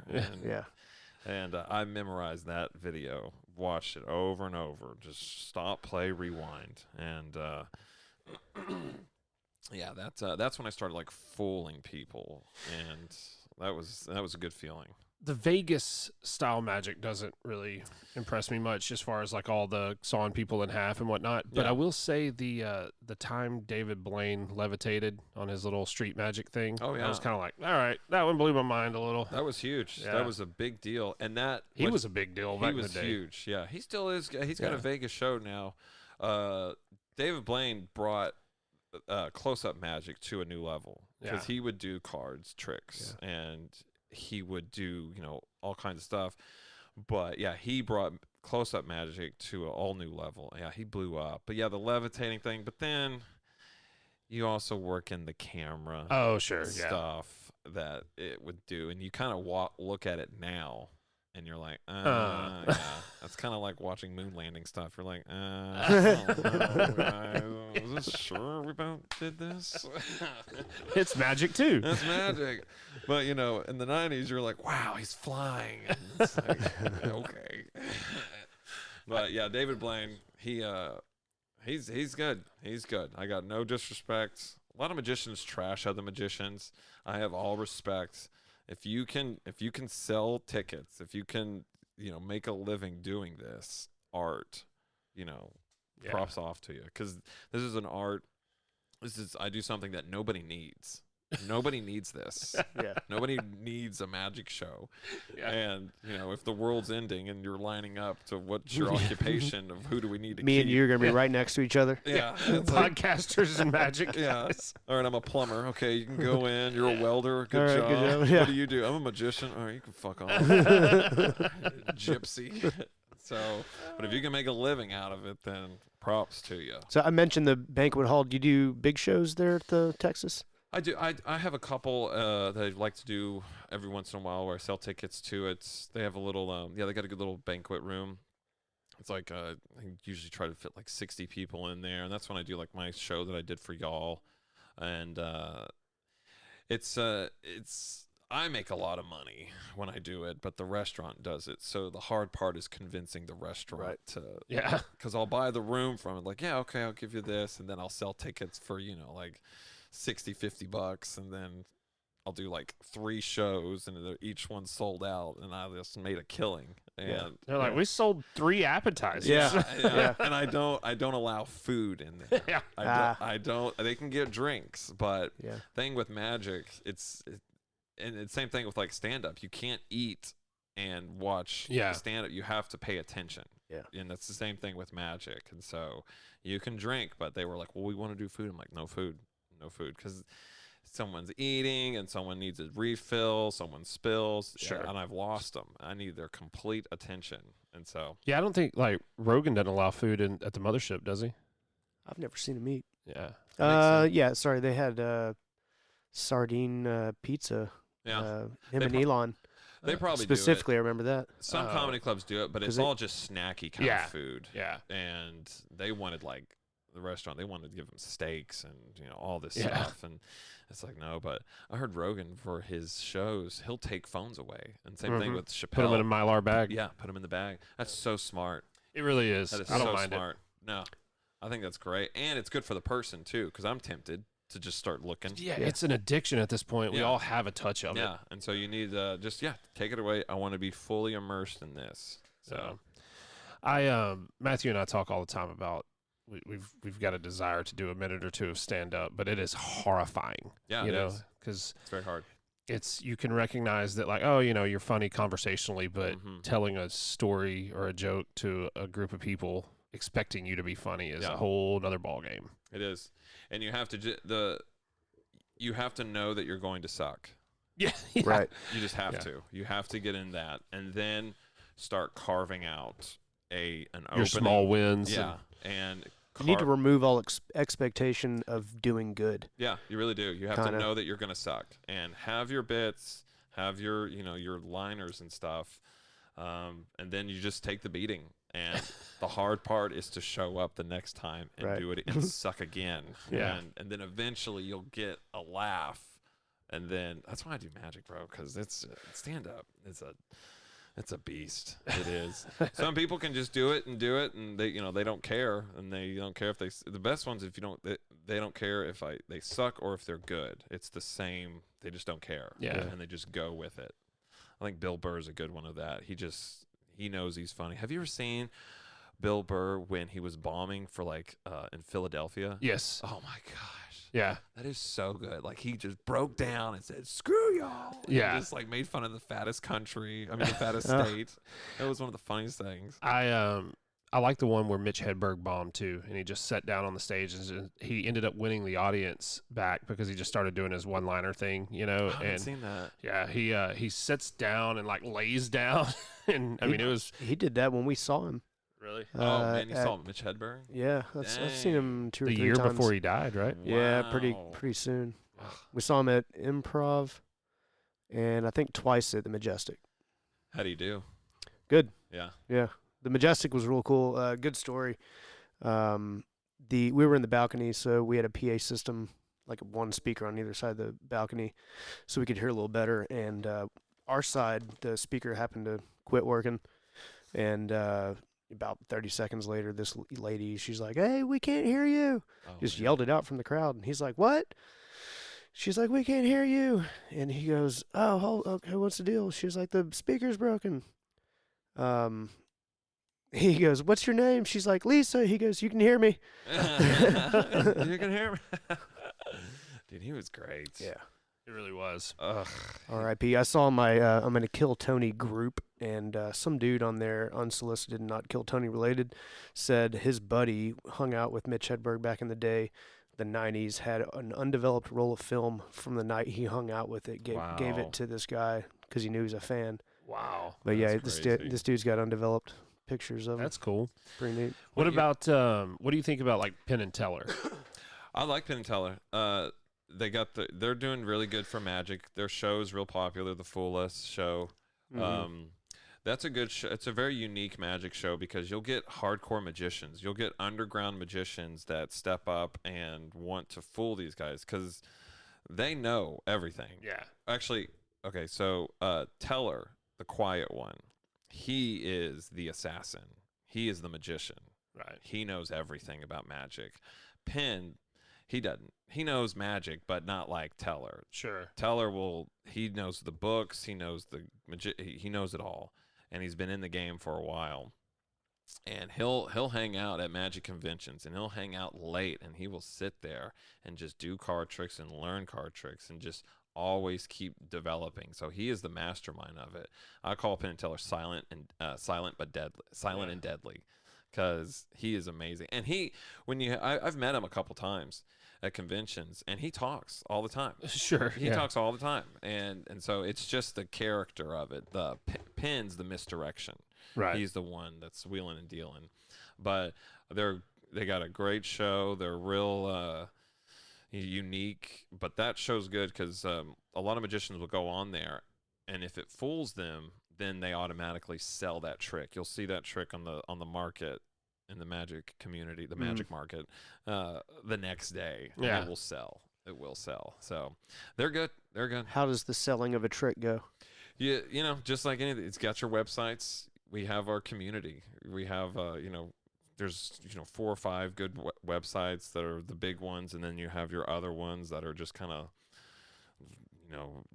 and I memorized that video, watched it over and over, just stop, play, rewind, and yeah, that's when I started like fooling people, and that was a good feeling. The Vegas style magic doesn't really impress me much as far as like all the sawing people in half and whatnot. But Yeah. I will say the time David Blaine levitated on his little street magic thing. Oh, yeah. I was kind of like, all right, that one blew my mind a little. That was huge. Yeah. That was a big deal, and He was a big deal back in the day. huge. Yeah, he still is. He's got Yeah. a Vegas show now. David Blaine brought close-up magic to a new level because he would do cards, tricks, and he would do all kinds of stuff. But yeah, he brought close-up magic to an all new level. Yeah, he blew up. But yeah, the levitating thing. But then you also work in the camera stuff that it would do, and you kind of look at it now. And you're like, yeah. That's kind of like watching moon landing stuff. You're like, I don't know, guys. Is this sure we both did this? It's magic too. That's magic. But, in the 90s, you're like, wow, he's flying. And it's like, okay. But, yeah, David Blaine, he's good. He's good. I got no disrespect. A lot of magicians trash other magicians. I have all respect. If you can sell tickets, if you can, make a living doing this art, props off to you, because this is an art. I do something that nobody needs. Nobody needs this. Yeah. Nobody needs a magic show. Yeah. And, if the world's ending and you're lining up to what's your occupation of who do we need to Me keep. and you are going to be right next to each other. Yeah. It's like, Podcasters and magic. yeah. Guys. All right, I'm a plumber. Okay, you can go in. You're a welder. Good All job. right, good job. Yeah. What do you do? I'm a magician. All right, you can fuck off. Gypsy. So, but if you can make a living out of it, then props to you. So I mentioned the banquet hall. Do you do big shows there at the Texas? I do. I have a couple that I like to do every once in a while where I sell tickets to it. They have a little, they got a good little banquet room. It's like, I usually try to fit like 60 people in there. And that's when I do like my show that I did for y'all. And I make a lot of money when I do it, but the restaurant does it. So the hard part is convincing the restaurant to, because I'll buy the room from it. Like, yeah, okay, I'll give you this. And then I'll sell tickets for, like $60-$50, and then I'll do like 3 shows, and each one sold out, and I just made a killing. And They're like, we sold 3 appetizers. Yeah. And I don't allow food in there. Yeah. I don't. They can get drinks, but Yeah. thing with magic, and it's same thing with like stand up. You can't eat and watch stand up. You have to pay attention. Yeah. And that's the same thing with magic. And so you can drink, but they were like, well, we want to do food. I'm like, no food, because someone's eating and someone needs a refill, someone spills, and I've lost them. I need their complete attention. And so I don't think like Rogan doesn't allow food at the mothership, does he? I've never seen him eat. Yeah. Yeah, sorry, they had sardine pizza. yeah, him They and pro- Elon. they probably Specifically, do I remember that. it. Some comedy clubs do it, but it's all just snacky kind of food. Yeah. And they wanted like the restaurant, they wanted to give them steaks and all this stuff, and it's like no. But I heard Rogan for his shows, he'll take phones away, and same thing with Chappelle. Put them in a Mylar bag. Yeah, put them in the bag. That's so smart. It really is. That is I don't so mind smart. No, I think that's great, and it's good for the person too, because I'm tempted to just start looking. Yeah, it's an addiction at this point. We all have a touch of it. Yeah, and so you need just take it away. I want to be fully immersed in this. So, Matthew and I talk all the time about we've got a desire to do a minute or two of stand up, but it is horrifying. Yeah, because it's very hard. You can recognize that like, oh, you're funny conversationally, but telling a story or a joke to a group of people expecting you to be funny is a whole other ball game. It is, and you have to you have to know that you're going to suck. Yeah. Right. You just have to. You have to get in that, and then start carving out an your small wins. Yeah, and you need to remove all expectation of doing good. Yeah, you really do. You have to know that you're going to suck, and have your bits, have your your liners and stuff, and then you just take the beating. And the hard part is to show up the next time and do it and suck again. Yeah. And then eventually you'll get a laugh. And then that's why I do magic, bro, because it's stand up. It's a beast. It is. Some people can just do it, and they don't care, and they don't care if the best ones if you don't they don't care if they suck or if they're good. It's the same. They just don't care. Yeah. And they just go with it. I think Bill Burr is a good one of that. He knows he's funny. Have you ever seen Bill Burr when he was bombing for in Philadelphia? Yes. Oh my gosh. Yeah. That is so good. Like he just broke down and said, "Screw y'all." And yeah. Just made fun of the fattest country. I mean, the fattest state. That was one of the funniest things. I like the one where Mitch Hedberg bombed too, and he just sat down on the stage and he ended up winning the audience back because he just started doing his one-liner thing, I haven't seen that. Yeah, he sits down and lays down, and I mean it was. He did that when we saw him. Really? Oh man, you saw Mitch Hedberg? Yeah, I've seen him 2 or 3 times. The year times. before he died, right? Yeah, pretty soon. We saw him at Improv, and I think twice at the Majestic. How do you do? Good. Yeah. Yeah. The Majestic was real cool. Good story. We were in the balcony, so we had a PA system, like one speaker on either side of the balcony, so we could hear a little better. And our side, the speaker happened to quit working, and about 30 seconds later, this lady, she's like, "Hey, we can't hear you!" Just yelled it out from the crowd, and he's like, "What?" She's like, "We can't hear you," and he goes, "Oh, okay, what's the deal?" She's like, "The speaker's broken." He goes, "What's your name?" She's like, "Lisa." He goes, "You can hear me." You can hear me. Dude, he was great. Yeah. It really was. Ugh. R.I.P. I saw my I'm Gonna Kill Tony group, and some dude on there, unsolicited, not Kill Tony related, said his buddy hung out with Mitch Hedberg back in the day, the 90s, had an undeveloped roll of film from the night he hung out with it, gave it to this guy because he knew he was a fan. Wow. But yeah, this dude's got undeveloped pictures of him. That's cool. Pretty neat. What about what do you think about Penn and Teller? I like Penn and Teller. They're doing really good for Magic. Their show is real popular, the Fool Us show. Mm-hmm. That's a good show. It's a very unique Magic show because you'll get hardcore magicians. You'll get underground magicians that step up and want to fool these guys because they know everything. Yeah. Actually, okay, so Teller, the quiet one, he is the assassin. He is the magician. Right. He knows everything about magic. Penn, he doesn't. He knows magic, but not like Teller. Sure. Teller he knows the books. He knows he knows it all. And he's been in the game for a while. And he'll hang out at magic conventions, and he'll hang out late, and he will sit there and just do card tricks and learn card tricks and just always keep developing. So he is the mastermind of it. I call Penn and Teller silent and deadly, because he is amazing. And I've met him a couple times at conventions, and he talks all the time. Sure. He talks all the time, and so it's just the character of it. The Penn's the misdirection. Right. He's the one that's wheeling and dealing. But they got a great show. They're real unique, but that show's good because a lot of magicians will go on there, and if it fools them, then they automatically sell that trick. You'll see that trick on the market, in the magic community, the magic market, the next day. Yeah. And it will sell. It will sell. So they're good. They're good. How does the selling of a trick go? You know, just like anything, it's got your websites. We have our community. We have, there's 4 or 5 good websites that are the big ones, and then you have your other ones that are just kind of,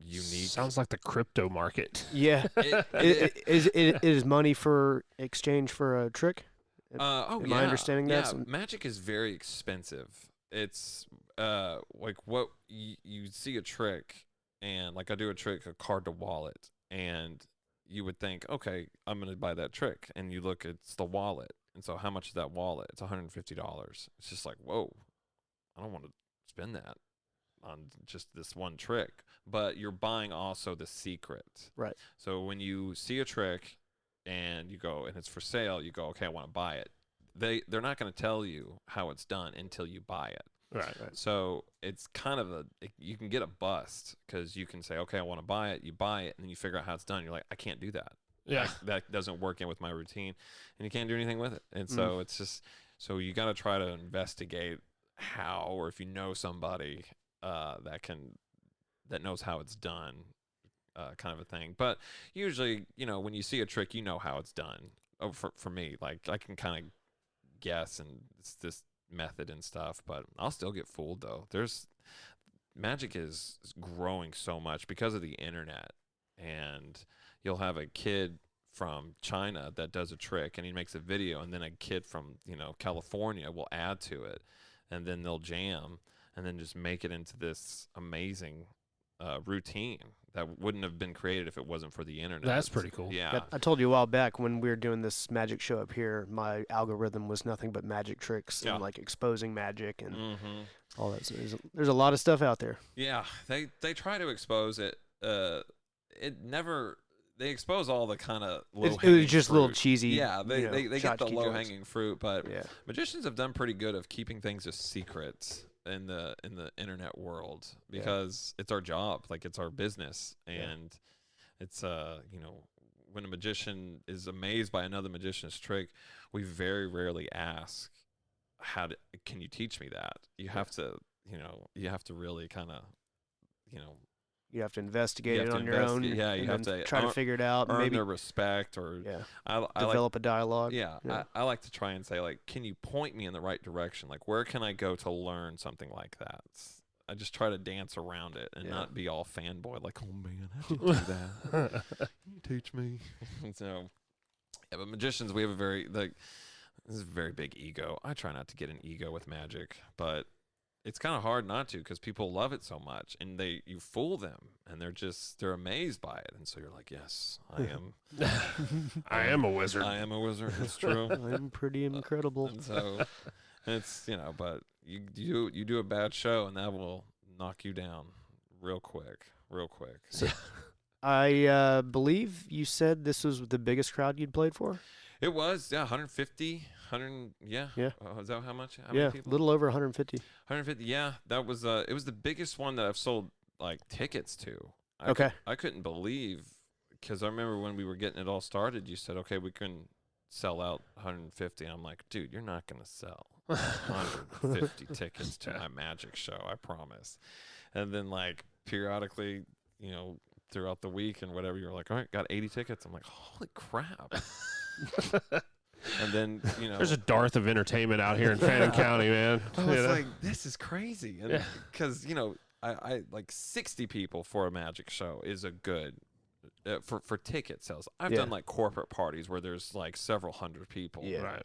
unique. Sounds like the crypto market. Yeah. It is money for exchange for a trick? Am I understanding that? Yeah, magic is very expensive. It's like what you see a trick, and like I do a trick, a card to wallet, and you would think, okay, I'm going to buy that trick. And you look, it's the wallet. And so how much is that wallet? It's $150. It's just like, whoa, I don't want to spend that on just this one trick. But you're buying also the secret. Right. So when you see a trick and you go, and it's for sale, you go, okay, I want to buy it. They're not going to tell you how it's done until you buy it. Right. So it's kind of you can get a bust because you can say, okay, I want to buy it. You buy it, and then you figure out how it's done. You're like, I can't do that. Yeah. That doesn't work in with my routine, and you can't do anything with it. And so it's just, so you got to try to investigate how, or if you know somebody that knows how it's done, kind of a thing. But usually, when you see a trick, you know how it's done. Oh, for me, like I can kind of guess, and it's this method and stuff, but I'll still get fooled though. Magic is growing so much because of the internet, and you'll have a kid from China that does a trick and he makes a video, and then a kid from California will add to it, and then they'll jam and then just make it into this amazing routine that wouldn't have been created if it wasn't for the internet. That's pretty cool. Yeah. I told you a while back when we were doing this magic show up here, my algorithm was nothing but magic tricks and like exposing magic and all that. So there's a lot of stuff out there. Yeah, they try to expose it. They expose all the kind of It was just fruit. little cheesy. Yeah, they get the tchotchke low hanging fruit, but Yeah. magicians have done pretty good of keeping things a secret in the internet world, because it's our job, like it's our business, and it's when a magician is amazed by another magician's trick, we very rarely ask, can you teach me that? You have to really kind of You have to investigate it on your own. Yeah, you have to try to figure it out. earn Maybe their respect, or I develop a dialogue. Yeah, I like to try and say, like, can you point me in the right direction? Like, where can I go to learn something like that? I just try to dance around it and not be all fanboy, like, oh man, how'd you do that? Can you teach me? So, yeah, but magicians, we have this is a very big ego. I try not to get an ego with magic, but it's kind of hard not to, because people love it so much, and you fool them, and they're amazed by it, and so you're like, yes, I am. I am a wizard. I am a wizard. It's true. I'm pretty incredible. And so it's but you do a bad show, and that will knock you down real quick. So, I believe you said this was the biggest crowd you'd played for? It was, 150, 100, yeah. Yeah. Is that how much? How Yeah, many people? a little over 150. 150, yeah. That was, it was the biggest one that I've sold, like, tickets to. I couldn't believe, because I remember when we were getting it all started, you said, okay, we can sell out 150. I'm like, dude, you're not going to sell 150 tickets to my magic show, I promise. And then, like, periodically, throughout the week and whatever, you're like, all right, got 80 tickets. I'm like, holy crap. And then, there's a dearth of entertainment out here in Fannin County, man. I was like, this is crazy. And because, I like 60 people for a magic show is a good, for ticket sales. I've done like corporate parties where there's like several hundred people. Yeah. Right.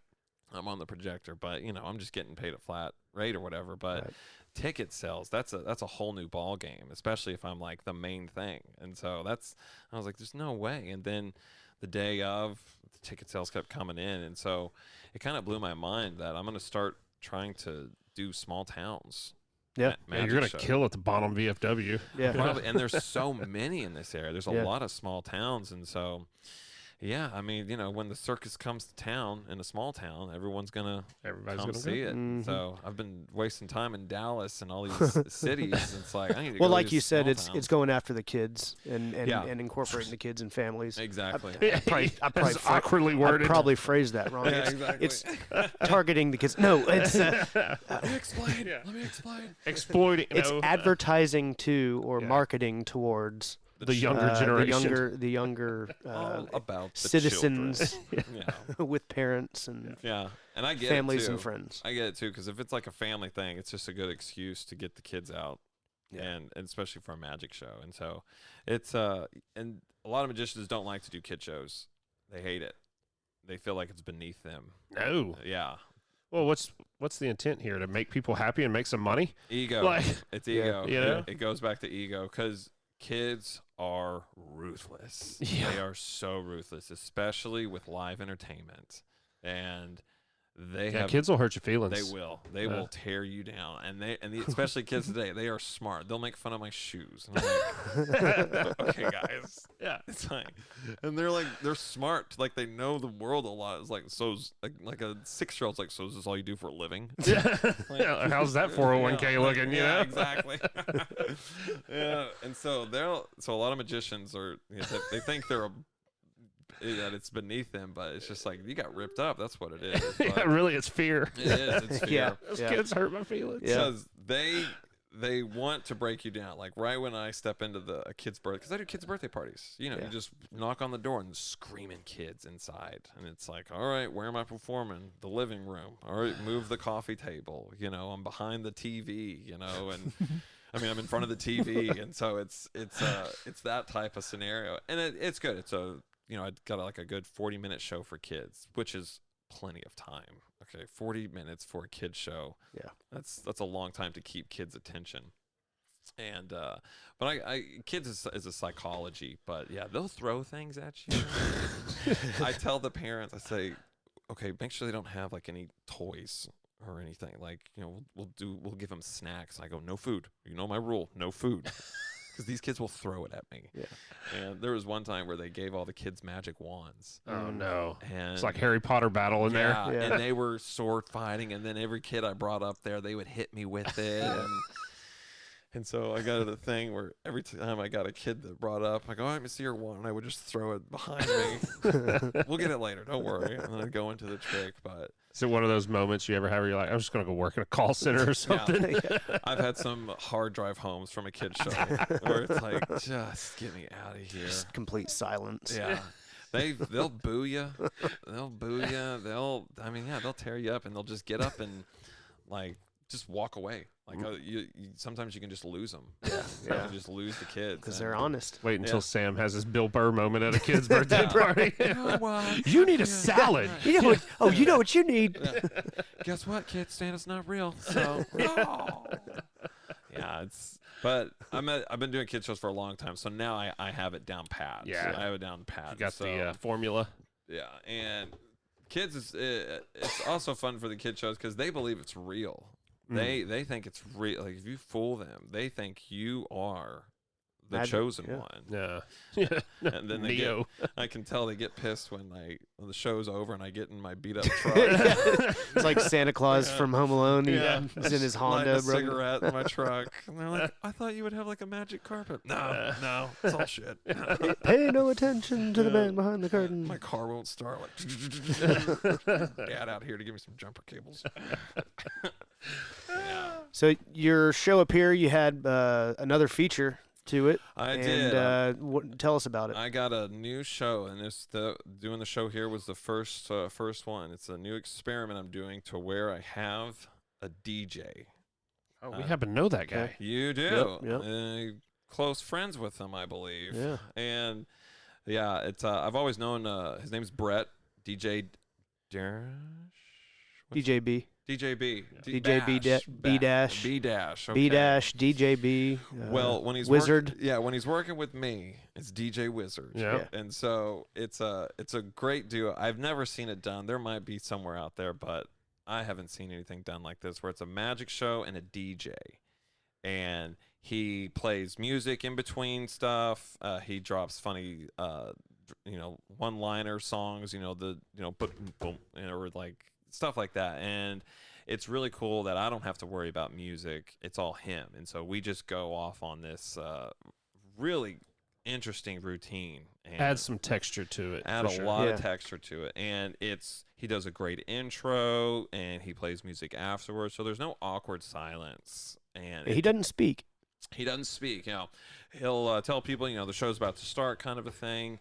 I'm on the projector, but I'm just getting paid a flat rate or whatever. But ticket sales, that's a whole new ball game, especially if I'm like the main thing. And so I was like, there's no way. And then the day of, the ticket sales kept coming in, and so it kind of blew my mind that I'm going to start trying to do small towns. Yeah. You're going to kill at the bottom VFW. Yeah. Probably, and there's so many in this area. There's a Yeah. lot of small towns, and so yeah, I mean, when the circus comes to town in a small town, everybody's gonna come see it. Mhm. So I've been wasting time in Dallas and all these cities. It's like I need to Well, go to like you these said, small it's towns. going after the kids and Yeah. and incorporating the kids and families. Exactly. I probably It's awkwardly I worded. probably phrased that wrong. Yeah, It's, exactly. it's targeting the kids. No, it's Let me explain. Yeah. Let me explain. Exploiting. it's advertising to or Yeah. marketing towards the younger generation. the younger All about the citizens children. Yeah. with parents and Yeah, and I get families it too. and friends. I get it too, because if it's like a family thing, it's just a good excuse to get the kids out, and especially for a magic show. And so it's and a lot of magicians don't like to do kid shows. They hate it. They feel like it's beneath them. No. Yeah, Well, what's the intent here? To make people happy and make some money? ego. Like, It's ego. you know? It goes back to ego, because kids are ruthless. Yeah. They are so ruthless, especially with live entertainment, and they have kids will hurt your feelings. They will. They will tear you down, especially kids today. They are smart. They'll make fun of my shoes. And I'm like, okay, guys. Yeah. It's like, and they're smart. Like they know the world a lot. It's like like a 6-year-old's like, so is this all you do for a living? Yeah. Yeah, how's that 401k looking? You know? Exactly. Yeah, and so a lot of magicians are they think that it's beneath them, but it's just like you got ripped up. That's what it is. Yeah, But really, it's fear. it is. It's fear. Yeah. Those kids hurt my feelings. Yeah. Because they want to break you down. Like right when I step into a kid's birthday, because I do kids' birthday parties. You just knock on the door and screaming kids inside, and it's like, all right, where am I performing? The living room. All right, move the coffee table. I'm behind the TV. And I mean, I'm in front of the TV, and so it's that type of scenario, and it's good. It's I got like a good 40-minute show for kids, which is plenty of time. Okay, 40 minutes for a kid show. Yeah, that's a long time to keep kids' attention. And but kids is a psychology, but yeah, they'll throw things at you. I tell the parents, I say, okay, make sure they don't have like any toys or anything. Like we'll give them snacks. I go, no food. You know my rule, no food. Because these kids will throw it at me. Yeah. And there was one time where they gave all the kids magic wands. Oh no! And It's like Harry Potter battle in there. Yeah. And they were sword fighting, and then every kid I brought up there, they would hit me with it. And so I got the thing where every time I got a kid that brought up, I go, let me see your wand, and I would just throw it behind me. We'll get it later, don't worry. And then I'd go into the trick, but Is it one of those moments you ever have where you're like, I'm just gonna go work in a call center or something? I've had some hard drive homes from a kid show where it's like, just get me out of here. Just complete silence. Yeah. They'll boo you. They'll boo you. They'll tear you up, and they'll just get up and like just walk away. Like sometimes you can just lose them. Yeah. You can just lose the kids Because they're honest. Wait until Yeah. Sam has his Bill Burr moment at a kid's birthday party. Well, You need a salad. You know what, you know what you need. guess what, kid? Santa's not real. So yeah, but I've been doing kid shows for a long time, so now I have it down pat. Yeah. I have it down pat. You got so, the formula. yeah, and kids it's also fun for the kid shows because they believe it's real. They think it's real. Like if you fool them, they think you are the Magic, chosen yeah. one. Yeah. And then Neo. I can tell they get pissed when the show's over and I get in my beat up truck. It's like Santa Claus from Home Alone. Yeah. He's in his Light Honda, a bro. cigarette in my truck. And they're like, I thought you would have like a magic carpet. No, it's all shit. Pay no attention to the man behind the curtain. My car won't start. Like, Dad out here to give me some jumper cables. Yeah. So your show up here, you had another feature to it. I and, did. Tell us about it. I got a new show, and doing the show here was the first one. It's a new experiment I'm doing to where I have a DJ. Oh, we happen to know that guy. okay. You do. Yep. Close friends with him, I believe. Yeah. And yeah, it's I've always known his name's Brett, DJ Darish. DJB. DJB. DJB B dash. B dash. B dash DJB. Well, when he's Wizard. when he's working with me, it's DJ Wizard. Yeah. And so it's a great duo. I've never seen it done. There might be somewhere out there, but I haven't seen anything done like this where it's a magic show and a DJ. And he plays music in between stuff. He drops funny one-liner songs, boom, or like stuff like that. And it's really cool that I don't have to worry about music. It's all him. And so we just go off on this really interesting routine. And Add some texture to it. Add a sure. lot of texture to it. And he does a great intro, and he plays music afterwards. So there's no awkward silence. And He doesn't speak. he doesn't speak. He'll tell people, the show's about to start, kind of a thing.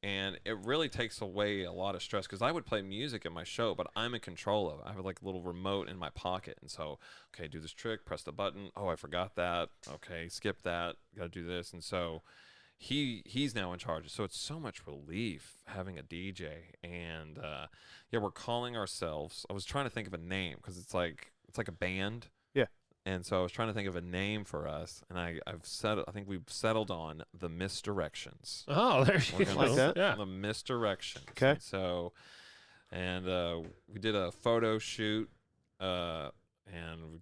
And it really takes away a lot of stress because I would play music in my show, but I'm in control of it. I have like a little remote in my pocket. And so, okay, do this trick, press the button. Oh, I forgot that. Okay, skip that. Got to do this. And so he's now in charge. So it's so much relief having a DJ. And we're calling ourselves. I was trying to think of a name because it's like a band. Yeah. And so I was trying to think of a name for us, and I think we've settled on the Misdirections. Oh, there you go. Like that? Yeah. The Misdirections. Okay. And so, we did a photo shoot, and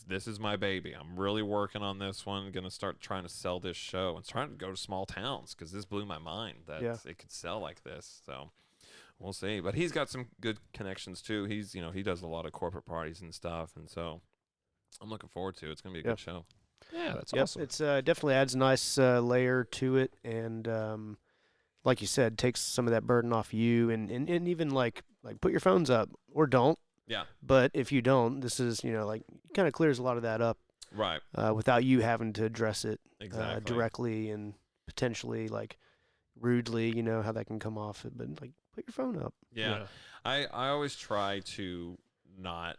this is my baby. I'm really working on this one. Going to start trying to sell this show and trying to go to small towns because this blew my mind that it could sell like this. So. We'll see, but he's got some good connections too. He's, he does a lot of corporate parties and stuff, and so I'm looking forward to it. It's gonna be a good show. Yeah, that's awesome. It's definitely adds a nice layer to it, and like you said, takes some of that burden off you, and even like put your phones up or don't. Yeah. But if you don't, this is kind of clears a lot of that up, Right. Without you having to address it Exactly. directly and potentially rudely, how that can come off. But put your phone up. Yeah. I always try to not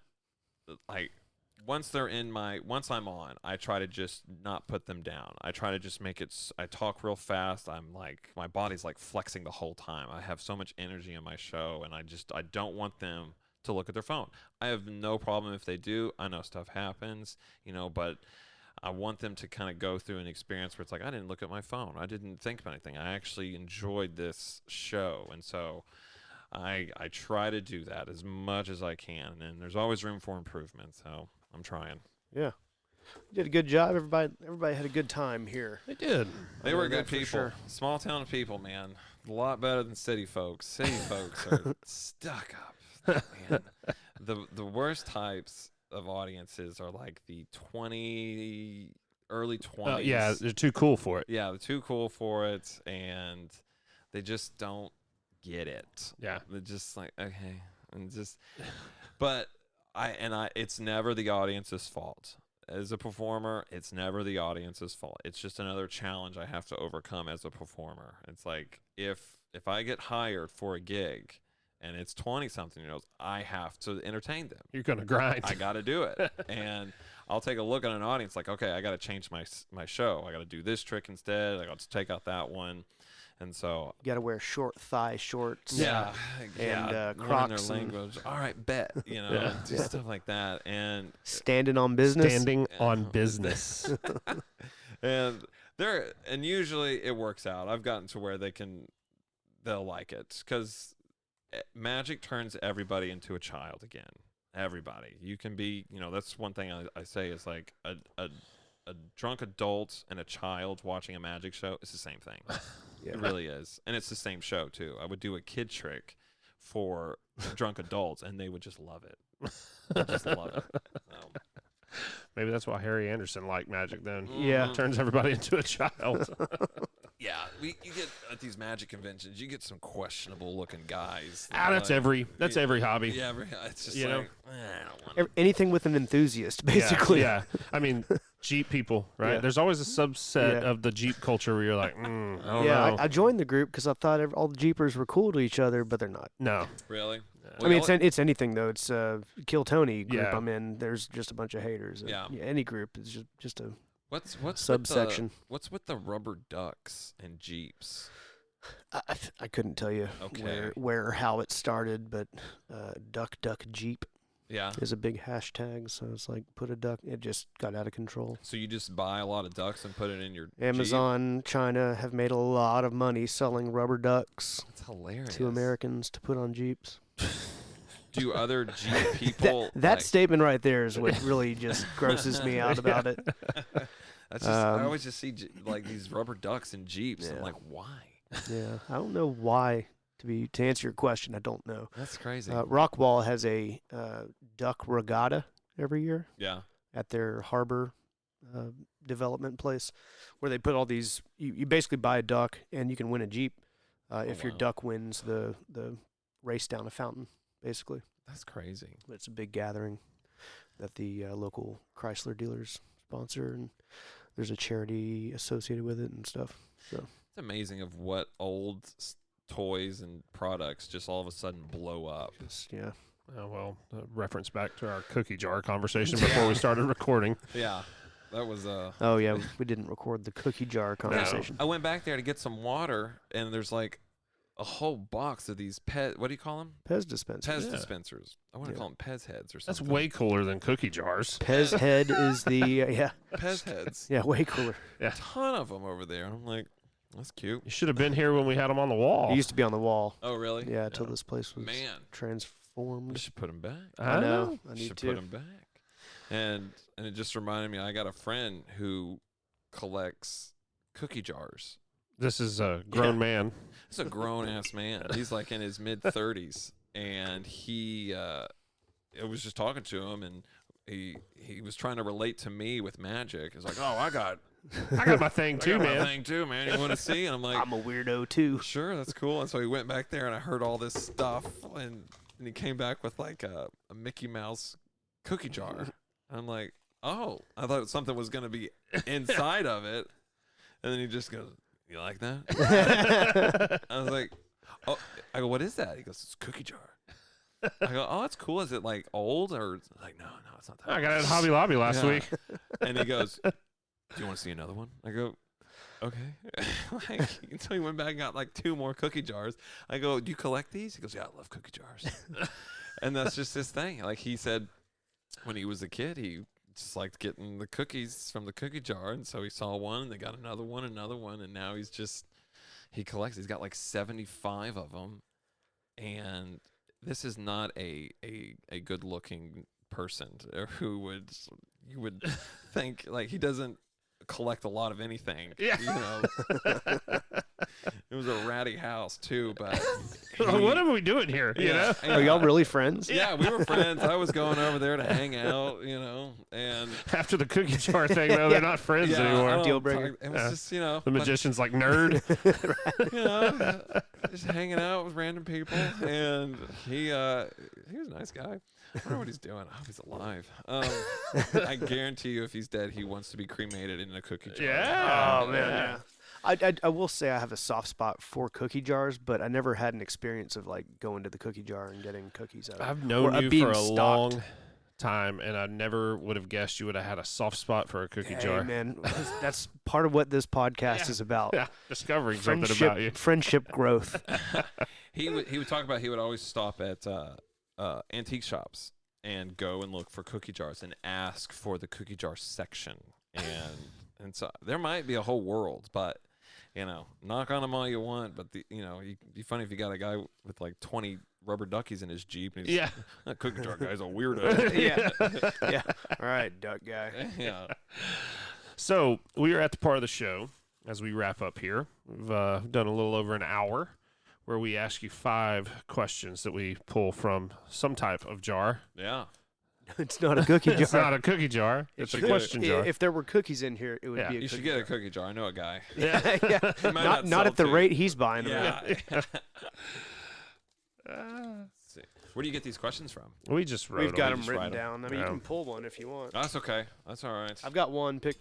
once I'm on, I try to just not put them down. I try to just make it. I talk real fast. I'm my body's flexing the whole time. I have so much energy in my show, and I don't want them to look at their phone. I have no problem if they do. I know stuff happens, but I want them to kind of go through an experience where it's I didn't look at my phone. I didn't think of anything. I actually enjoyed this show. And so I try to do that as much as I can. And there's always room for improvement. So I'm trying. Yeah. You did a good job. Everybody had a good time here. They did. They were good that for people. sure. Small town people, man. A lot better than city folks. City folks are stuck up. Man. The worst types of audiences are the early 20s. Yeah, they're too cool for it. Yeah, they're too cool for it, and they just don't get it. Yeah. They're just okay, and but it's never the audience's fault. As a performer, it's never the audience's fault. It's just another challenge I have to overcome as a performer. It's if I get hired for a gig, and it's 20-something-year-olds, I have to entertain them. You're going to grind. I got to do it. And I'll take a look at an audience okay, I got to change my show. I got to do this trick instead. I got to take out that one. And so You got to wear short thigh shorts. yeah, And learn Crocs. their language. All right, bet. Do stuff like that. And Standing on business. Standing on business. and usually it works out. I've gotten to where they'll like it because magic turns everybody into a child again. Everybody. You can be, that's one thing I say is a drunk adult and a child watching a magic show. It's the same thing. Yeah. It really is. And it's the same show, too. I would do a kid trick for drunk adults, and they would just love it. They just love it. So. Maybe that's why Harry Anderson liked magic then. Yeah. Turns everybody into a child. Yeah, you get at these magic conventions, you get some questionable looking guys. That's every hobby. Yeah, it's just I don't want Anything with an enthusiast, basically. Yeah. I mean, Jeep people, right? Yeah. There's always a subset of the Jeep culture where you're I don't know. I joined the group because I thought all the Jeepers were cool to each other, but they're not. No. Really? I mean, it's anything though. It's Kill Tony group Yeah. I'm in. There's just a bunch of haters. Yeah. Any group is just a what's subsection. What's with the rubber ducks and Jeeps? I couldn't tell you Okay. where or how it started, but Duck Jeep Yeah. is a big hashtag. So it's like put a duck. It just got out of control. So you just buy a lot of ducks and put it in your Jeep? Amazon, China have made a lot of money selling rubber ducks That's hilarious. to Americans to put on Jeeps. Do other Jeep people That statement right there is what really just grosses me out about it. That's just, I always just see like these rubber ducks in Jeeps. Yeah. I'm like, why? Yeah, I don't know why. To answer your question, I don't know. That's crazy. Rockwall has a duck regatta every year Yeah. at their harbor development place, where they put all these. You basically buy a duck and you can win a Jeep if your wow. duck wins the race down a fountain. Basically, That's crazy. it's a big gathering that the local Chrysler dealers sponsor, and there's a charity associated with it and stuff. So It's amazing of what old toys and products just all of a sudden blow up. just yeah. Reference back to our cookie jar conversation before we started recording. Yeah. That was Oh yeah, we didn't record the cookie jar conversation. I went back there to get some water, and there's like a whole box of these what do you call them? Pez dispensers. Pez dispensers. I want to call them Pez heads or That's something. way cooler than cookie jars. Pez head is the yeah Pez heads. yeah way cooler. A ton of them over there. I'm like, that's cute. You should have been here when we had them on the wall. It used to be on the wall. Oh, really? Yeah, until this place was Man, we transformed. should put them back. I know. I We need should to. put them back. And it just reminded me, I got a friend who collects cookie jars. This is a grown man. He's a grown ass man. He's like in his mid 30s, and I was just talking to him, and he was trying to relate to me with magic. He's like, "Oh, I got my thing too, my man. thing too, man. You want to see?" And I'm like, I'm a weirdo too. "Sure, that's cool." And so he went back there, and I heard all this stuff, and he came back with like a Mickey Mouse cookie jar. And I'm like, "Oh, I thought something was gonna be inside of it," and then he just goes, "You like that?" I was like, "Oh," I go, "What is that?" He goes, "It's a cookie jar." I go, "Oh, that's cool. Is it like old or like no, it's not that." I got it at Hobby Lobby last Yeah. week. And he goes, "Do you want to see another one?" I go, "Okay." Like, so he went back and got like 2 more cookie jars. I go, "Do you collect these?" He goes, "Yeah, I love cookie jars." And that's just his thing. Like he said, when he was a kid, he just liked getting the cookies from the cookie jar, and so he saw one, and they got another one, and now he collects. He's got like 75 of them, and this is not a good looking person who you would think like he doesn't collect a lot of anything. Yeah. You know. It was a ratty house too, but What are we doing here? You know? Are y'all really friends? Yeah, we were friends. I was going over there to hang out, and After the cookie jar thing, though, they're not friends yeah, I anymore. don't Deal breaker. talk- It was just, The magician's like, nerd. just hanging out with random people, and he was a nice guy. I wonder what he's doing. I hope he's alive. I guarantee you, if he's dead, he wants to be cremated in a cookie jar. Yeah. Oh man, yeah. I will say I have a soft spot for cookie jars, but I never had an experience of like going to the cookie jar and getting cookies out of it. I've known Or you being for a stocked. long time, and I never would have guessed you would have had a soft spot for a cookie Hey, jar. man, that's part of what this podcast is about. Yeah, discovering something about you. Friendship growth. He would talk about he would always stop at antique shops and go and look for cookie jars and ask for the cookie jar section, and so there might be a whole world, but knock on them all you want, but it'd be funny if you got a guy with like 20 rubber duckies in his Jeep, and he's, that cookie jar guy's a weirdo. yeah. All right, duck guy. Yeah. So we are at the part of the show as we wrap up here. We've done a little over an hour where we ask you 5 questions that we pull from some type of jar. Yeah. It's not a cookie jar. It's not a cookie jar. It's a question jar. If there were cookies in here, it would Yeah. be a You cookie should get jar. a cookie jar. I know a guy. Yeah, yeah. He might Not sell at the too. rate he's buying them. Yeah. Let's see. Where do you get these questions from? We just wrote We've got them. them just written write 'em. down. I mean, Yeah. you can pull one if you want. That's okay. That's all right. I've got one. Pick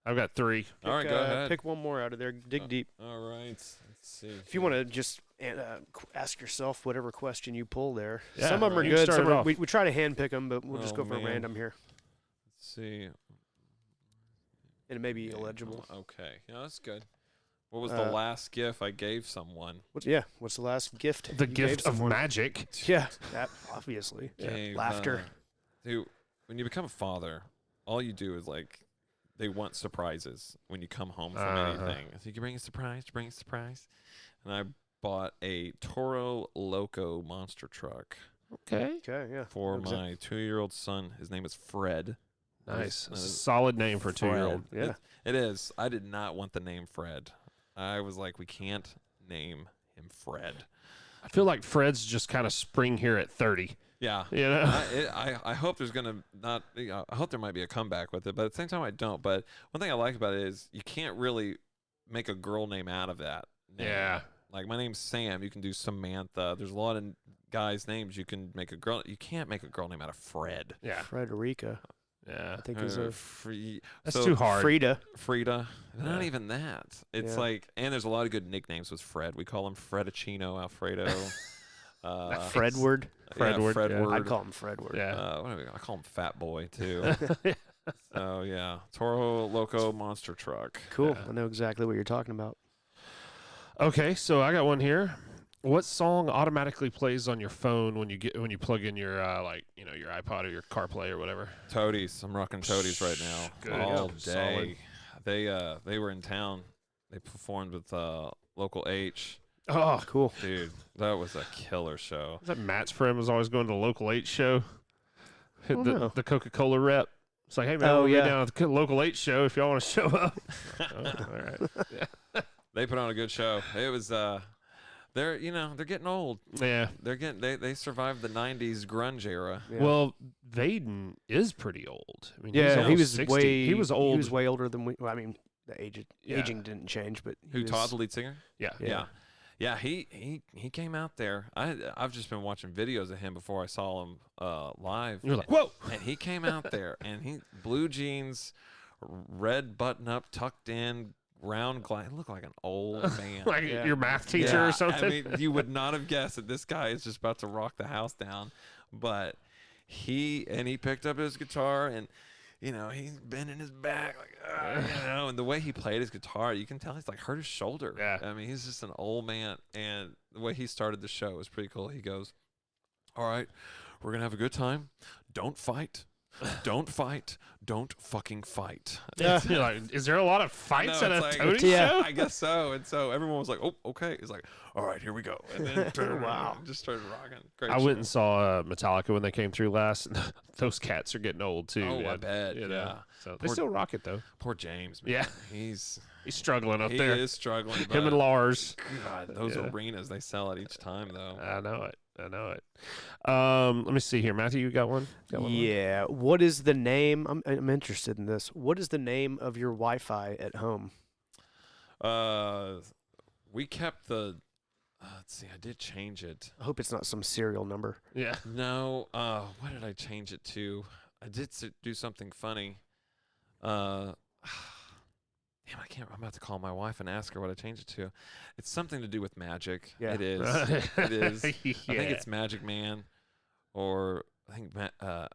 I've got 3. All right, go ahead. Pick one more out of there. Dig deep. All right. Let's see. If you want to just ask yourself whatever question you pull there. Yeah, Some of them are you can good. start Some it are, off. we try to hand pick them, but we'll just Oh, go for man. random here. Let's see. And it may be Okay. illegible. Okay. Yeah, that's good. What was the last gift I gave someone? What's the last gift? The you gift gave of someone? magic. Yeah, that obviously. Gave, Laughter. Dude, when you become a father, all you do is like, they want surprises when you come home from anything. So you can bring a surprise, And I bought a Toro Loco monster truck Okay. Okay, yeah. for my 2-year-old son. His name is Fred. Nice. That is Solid name for a 2-year-old. Fred. Yeah. It is. I did not want the name Fred. I was like, we can't name him Fred. I feel like Fred's just kind of spring here at 30. Yeah. You know? I hope there's going to not, I hope there might be a comeback with it, but at the same time I don't. But one thing I like about it is you can't really make a girl name out of that name. Yeah. Like my name's Sam, you can do Samantha. There's a lot of guys' names you can make a girl. You can't make a girl name out of Fred. Yeah. Frederica, Yeah. I think is a That's too hard. Frida. Not even that. It's like, and there's a lot of good nicknames with Fred. We call him Fredicino, Alfredo. Fredward. Fredward. Fredward. I'd call him Fredward. Yeah. I call him Fat Boy too. So yeah, Toro Loco monster truck. Cool. I know exactly what you're talking about. Okay, so I got one here. What song automatically plays on your phone when you plug in your your iPod or your CarPlay or whatever? Toadies. I'm rocking Toadies right now. Good. All Solid. day. They were in town. They performed with Local H. Oh, Cool. Dude, that was a killer show. is that Matt's friend was always going to the Local 8 show? Oh, no. The Coca-Cola rep. It's like, hey man, we'll be down at the Local 8 show if y'all want to show up. Oh, all right. They put on a good show. It was they're getting old. Yeah. They survived the 90s grunge era. Yeah. Well, Vaden is pretty old. I mean, Yeah, he he's was 60. way. He was old. He was way older than we. Well, I mean, the Yeah. aging didn't change, but Who, Todd, the lead singer? Yeah. Yeah, he came out there. I've just been watching videos of him before I saw him live. You're like, whoa. And he came out there, and he blue jeans, red button up, tucked in, round glass. He looked like an old man. Like your math teacher Yeah, or something. I mean, you would not have guessed that this guy is just about to rock the house down. But he picked up his guitar, and he's bending his back, like, and the way he played his guitar, you can tell he's like hurt his shoulder. Yeah. I mean, he's just an old man, and the way he started the show was pretty cool. He goes, "All right, we're gonna have a good time. Don't fight. Don't fight. Don't fucking fight." Yeah. You're like, is there a lot of fights at a like, Toady show? I guess so. And so everyone was like, "Oh, okay." He's like, "All right, here we go." And then Wow. just started rocking. Great I show. went and saw Metallica when they came through last. Those cats are getting old too. Oh, I man. bet. You know? Yeah. So they Poor- still rock it though. Poor James, man. Yeah. He's struggling up he there. is struggling. Him and but Lars. God, those Yeah. arenas they sell at each time though. I know it. Let me see here. Matthew, you got one? Got one more? Yeah. What is the name? I'm interested in this. What is the name of your Wi-Fi at home? We kept the. Let's see. I did change it. I hope it's not some serial number. Yeah. No. What did I change it to? I did do something funny. Damn, I can't. I'm about to call my wife and ask her what I changed it to. It's something to do with magic. Yeah. It is. It is. I Yeah. think it's Magic Man, or I think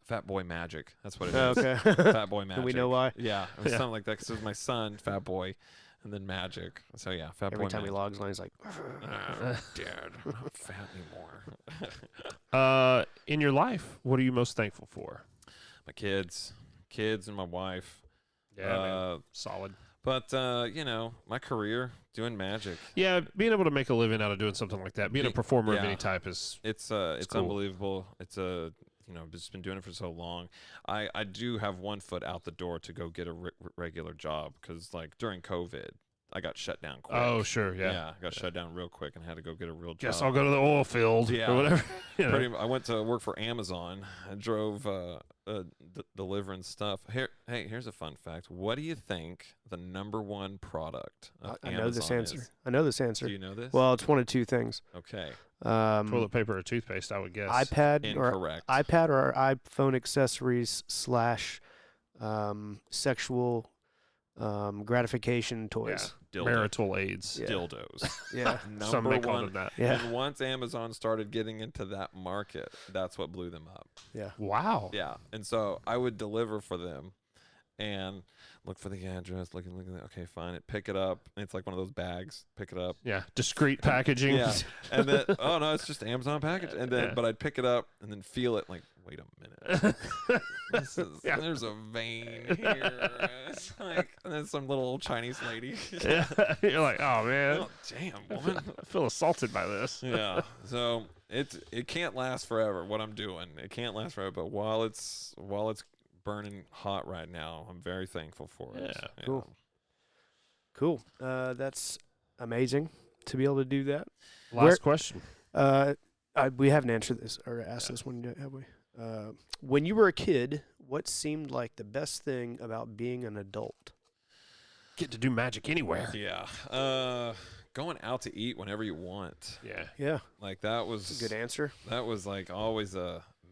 Fat Boy Magic. That's what it Oh, is. okay. Fat Boy Magic. Do we know why? Yeah, it was Yeah. something like that. Because it was my son, Fat Boy, and then Magic. So yeah, Fat Every Boy time he Magic. logs on, he's like, Oh, Dad, I'm not fat anymore. In your life, what are you most thankful for? My kids, and my wife. Man. Solid. But my career doing magic. Yeah, being able to make a living out of doing something like that, being a performer of Yeah. any type is It's cool. unbelievable. It's I've just been doing it for so long. I do have one foot out the door to go get a regular job because like during COVID, I got shut down quick. Oh, sure, yeah. Yeah, I got shut down real quick and had to go get a real job. Guess I'll go to the oil field Yeah. or whatever. You know. I went to work for Amazon. I drove delivering stuff. Here's a fun fact. What do you think the #1 product of I Amazon know this answer. is? I know this answer. Do you know this? Well, it's one of two things. Okay. Toilet paper or toothpaste, I would guess. iPad Incorrect. or iPhone accessories / sexual gratification toys. Marital aids. Yeah. Dildos. Yeah. Some may call #1. them that. Yeah. And once Amazon started getting into that market, that's what blew them up. Yeah. Wow. Yeah. And so I would deliver for them. And look for the address, look. Okay, fine. Pick it up. It's like one of those bags. Pick it up. Yeah, discreet packaging. Yeah, and then oh no, it's just Amazon package. And then, but I'd pick it up and then feel it like, wait a minute, there's a vein here. It's like, and then some little old Chinese lady. Yeah. You're like, oh man, Oh, damn woman. I feel assaulted by this. Yeah, so it can't last forever. What I'm doing, it can't last forever. But while it's burning hot right now, I'm very thankful for it. Yeah, cool. Cool. That's amazing to be able to do that. Last question. We haven't answered this or asked this one yet, have we? When you were a kid, what seemed like the best thing about being an adult? Get to do magic anywhere. Yeah. Going out to eat whenever you want. Yeah. Yeah. Like that was That's a good answer. That was like always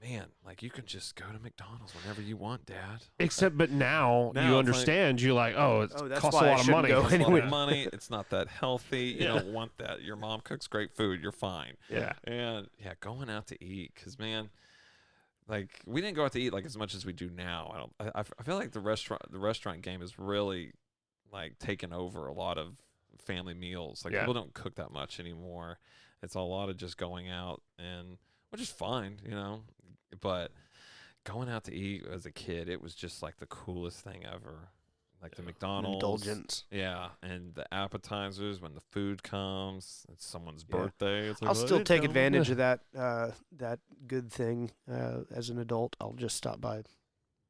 man, like you can just go to McDonald's whenever you want, Dad. Except, but now Now you it's understand. You're like, oh, it that's costs why a I lot of shouldn't money. go It's a lot anyway. of money. It's not that healthy. You Yeah. don't want that. Your mom cooks great food. You're fine. Yeah. And yeah, going out to eat, because man, like we didn't go out to eat like as much as we do now. I feel like the restaurant game is really like taken over a lot of family meals. Like Yeah. people don't cook that much anymore. It's a lot of just going out, and which is fine, you know. But going out to eat as a kid, it was just like the coolest thing ever. Like the McDonald's Indulgence. yeah, and the appetizers when the food comes, it's someone's Yeah. birthday. It's like, I'll still "Hey, take Tom." advantage of that good thing as an adult. I'll just stop by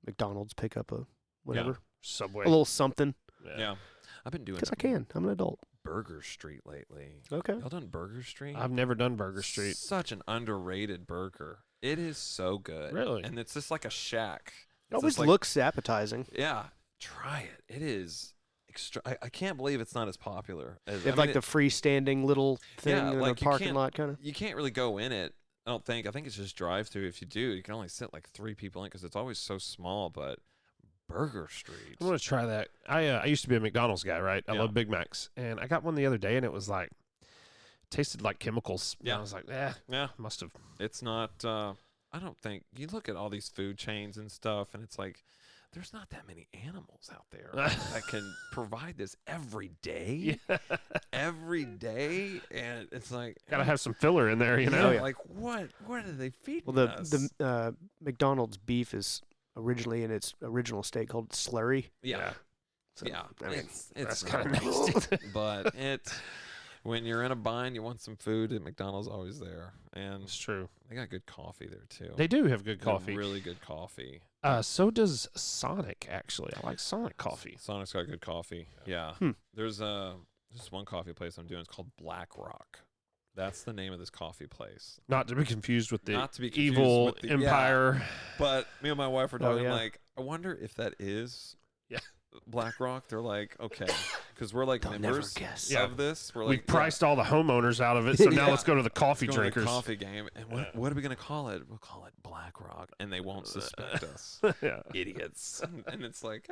McDonald's, pick up a whatever, Subway. a little something, Yeah, I've been doing because I can. I'm an adult. Burger Street lately. Okay. Y'all done Burger Street? I've never done Burger Street. Such an underrated burger. It is so good. Really? And it's just like a shack. It It's always just like, looks appetizing. yeah, try it. It is extra. I can't believe it's not as popular as They have like the freestanding little thing yeah, in like the you parking can't- lot, kind of. you can't really go in it. I don't think. I think it's just drive through. If you do, you can only sit like 3 people in because it's always so small. But Burger Street. I'm gonna try that. I used to be a McDonald's guy, right? I Yeah. love Big Macs, and I got one the other day, and it was like tasted like chemicals. And Yeah. I was like, Yeah, must have. it's not. I don't think you look at all these food chains and stuff, and it's like there's not that many animals out there that can provide this every day. Yeah. Every day, and it's like Gotta have some filler in there, you know. yeah. like what are they feeding Well, us? the McDonald's beef is originally in its original state called slurry. yeah, So, yeah, I mean, it's that's kinda gross. nasty. But when you're in a bind, you want some food at McDonald's, always there, and It's true. they got good coffee there too. They do have good They got coffee. really good coffee. So does Sonic. Actually, I like Sonic coffee. Sonic's got good coffee. Yeah. Hmm. There's this one coffee place I'm doing. It's called Black Rock. That's the name of this coffee place. Not to be confused with the Not to be confused evil with the- yeah. empire. But me and my wife were Oh, talking yeah. like, I wonder if that is Yeah. Black Rock. They're like, okay, because we're like They'll never members guess. Yeah. of this. We're We like, priced all the homeowners out of it, so now Yeah. let's go to the coffee going to the drinkers. coffee game, and what are we gonna call it? We'll call it Black Rock, and they won't suspect us, Yeah. idiots. And it's like,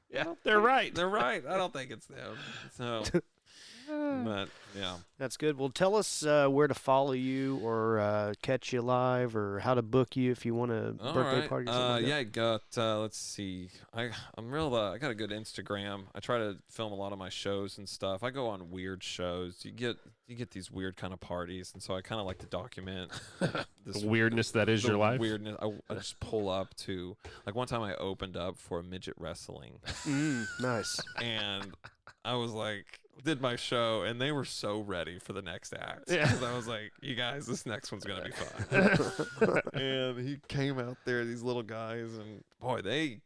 Yeah, they're right. they're right. I don't think it's them. So, but yeah. That's good. Well, tell us where to follow you or catch you live or how to book you if you want a All birthday right. party or something like that. Yeah, I got. Let's see. I got a good Instagram. I try to film a lot of my shows and stuff. I go on weird shows. You get these weird kind of parties, and so I kind of like to document this The weirdness that is the your life. Weirdness. I just pull up to like one time I opened up for midget wrestling, Nice. and I was like. Did my show, and they were so ready for the next act. Yeah. 'Cause I was like, you guys, this next one's going to be fun. And he came out there, these little guys, and boy, they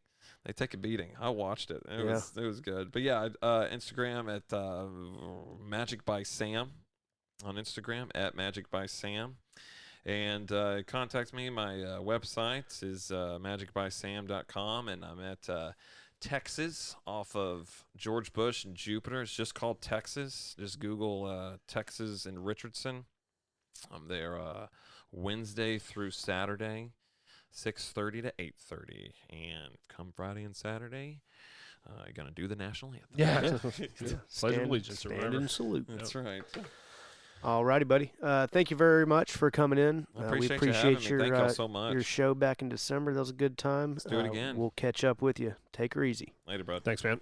take a beating. I watched it. And it was good. But yeah, Instagram at Magic by Sam on Instagram at Magic by Sam. And contact me. My website is magicbysam.com, and I'm at Texas off of George Bush and Jupiter. It's just called Texas. Just Google Texas and Richardson. I'm there Wednesday through Saturday, 6:30 to 8:30, and come Friday and Saturday, you're gonna do the national anthem. Yeah. Yeah. Pledge of allegiance or Stand whatever. and salute. That's right. All righty, buddy. Thank you very much for coming in. I We appreciate you appreciate having me. your Thank y'all so much. your show back in December. That was a good time. Let's do it again. We'll catch up with you. Take her easy. Later, bud. Thanks, man.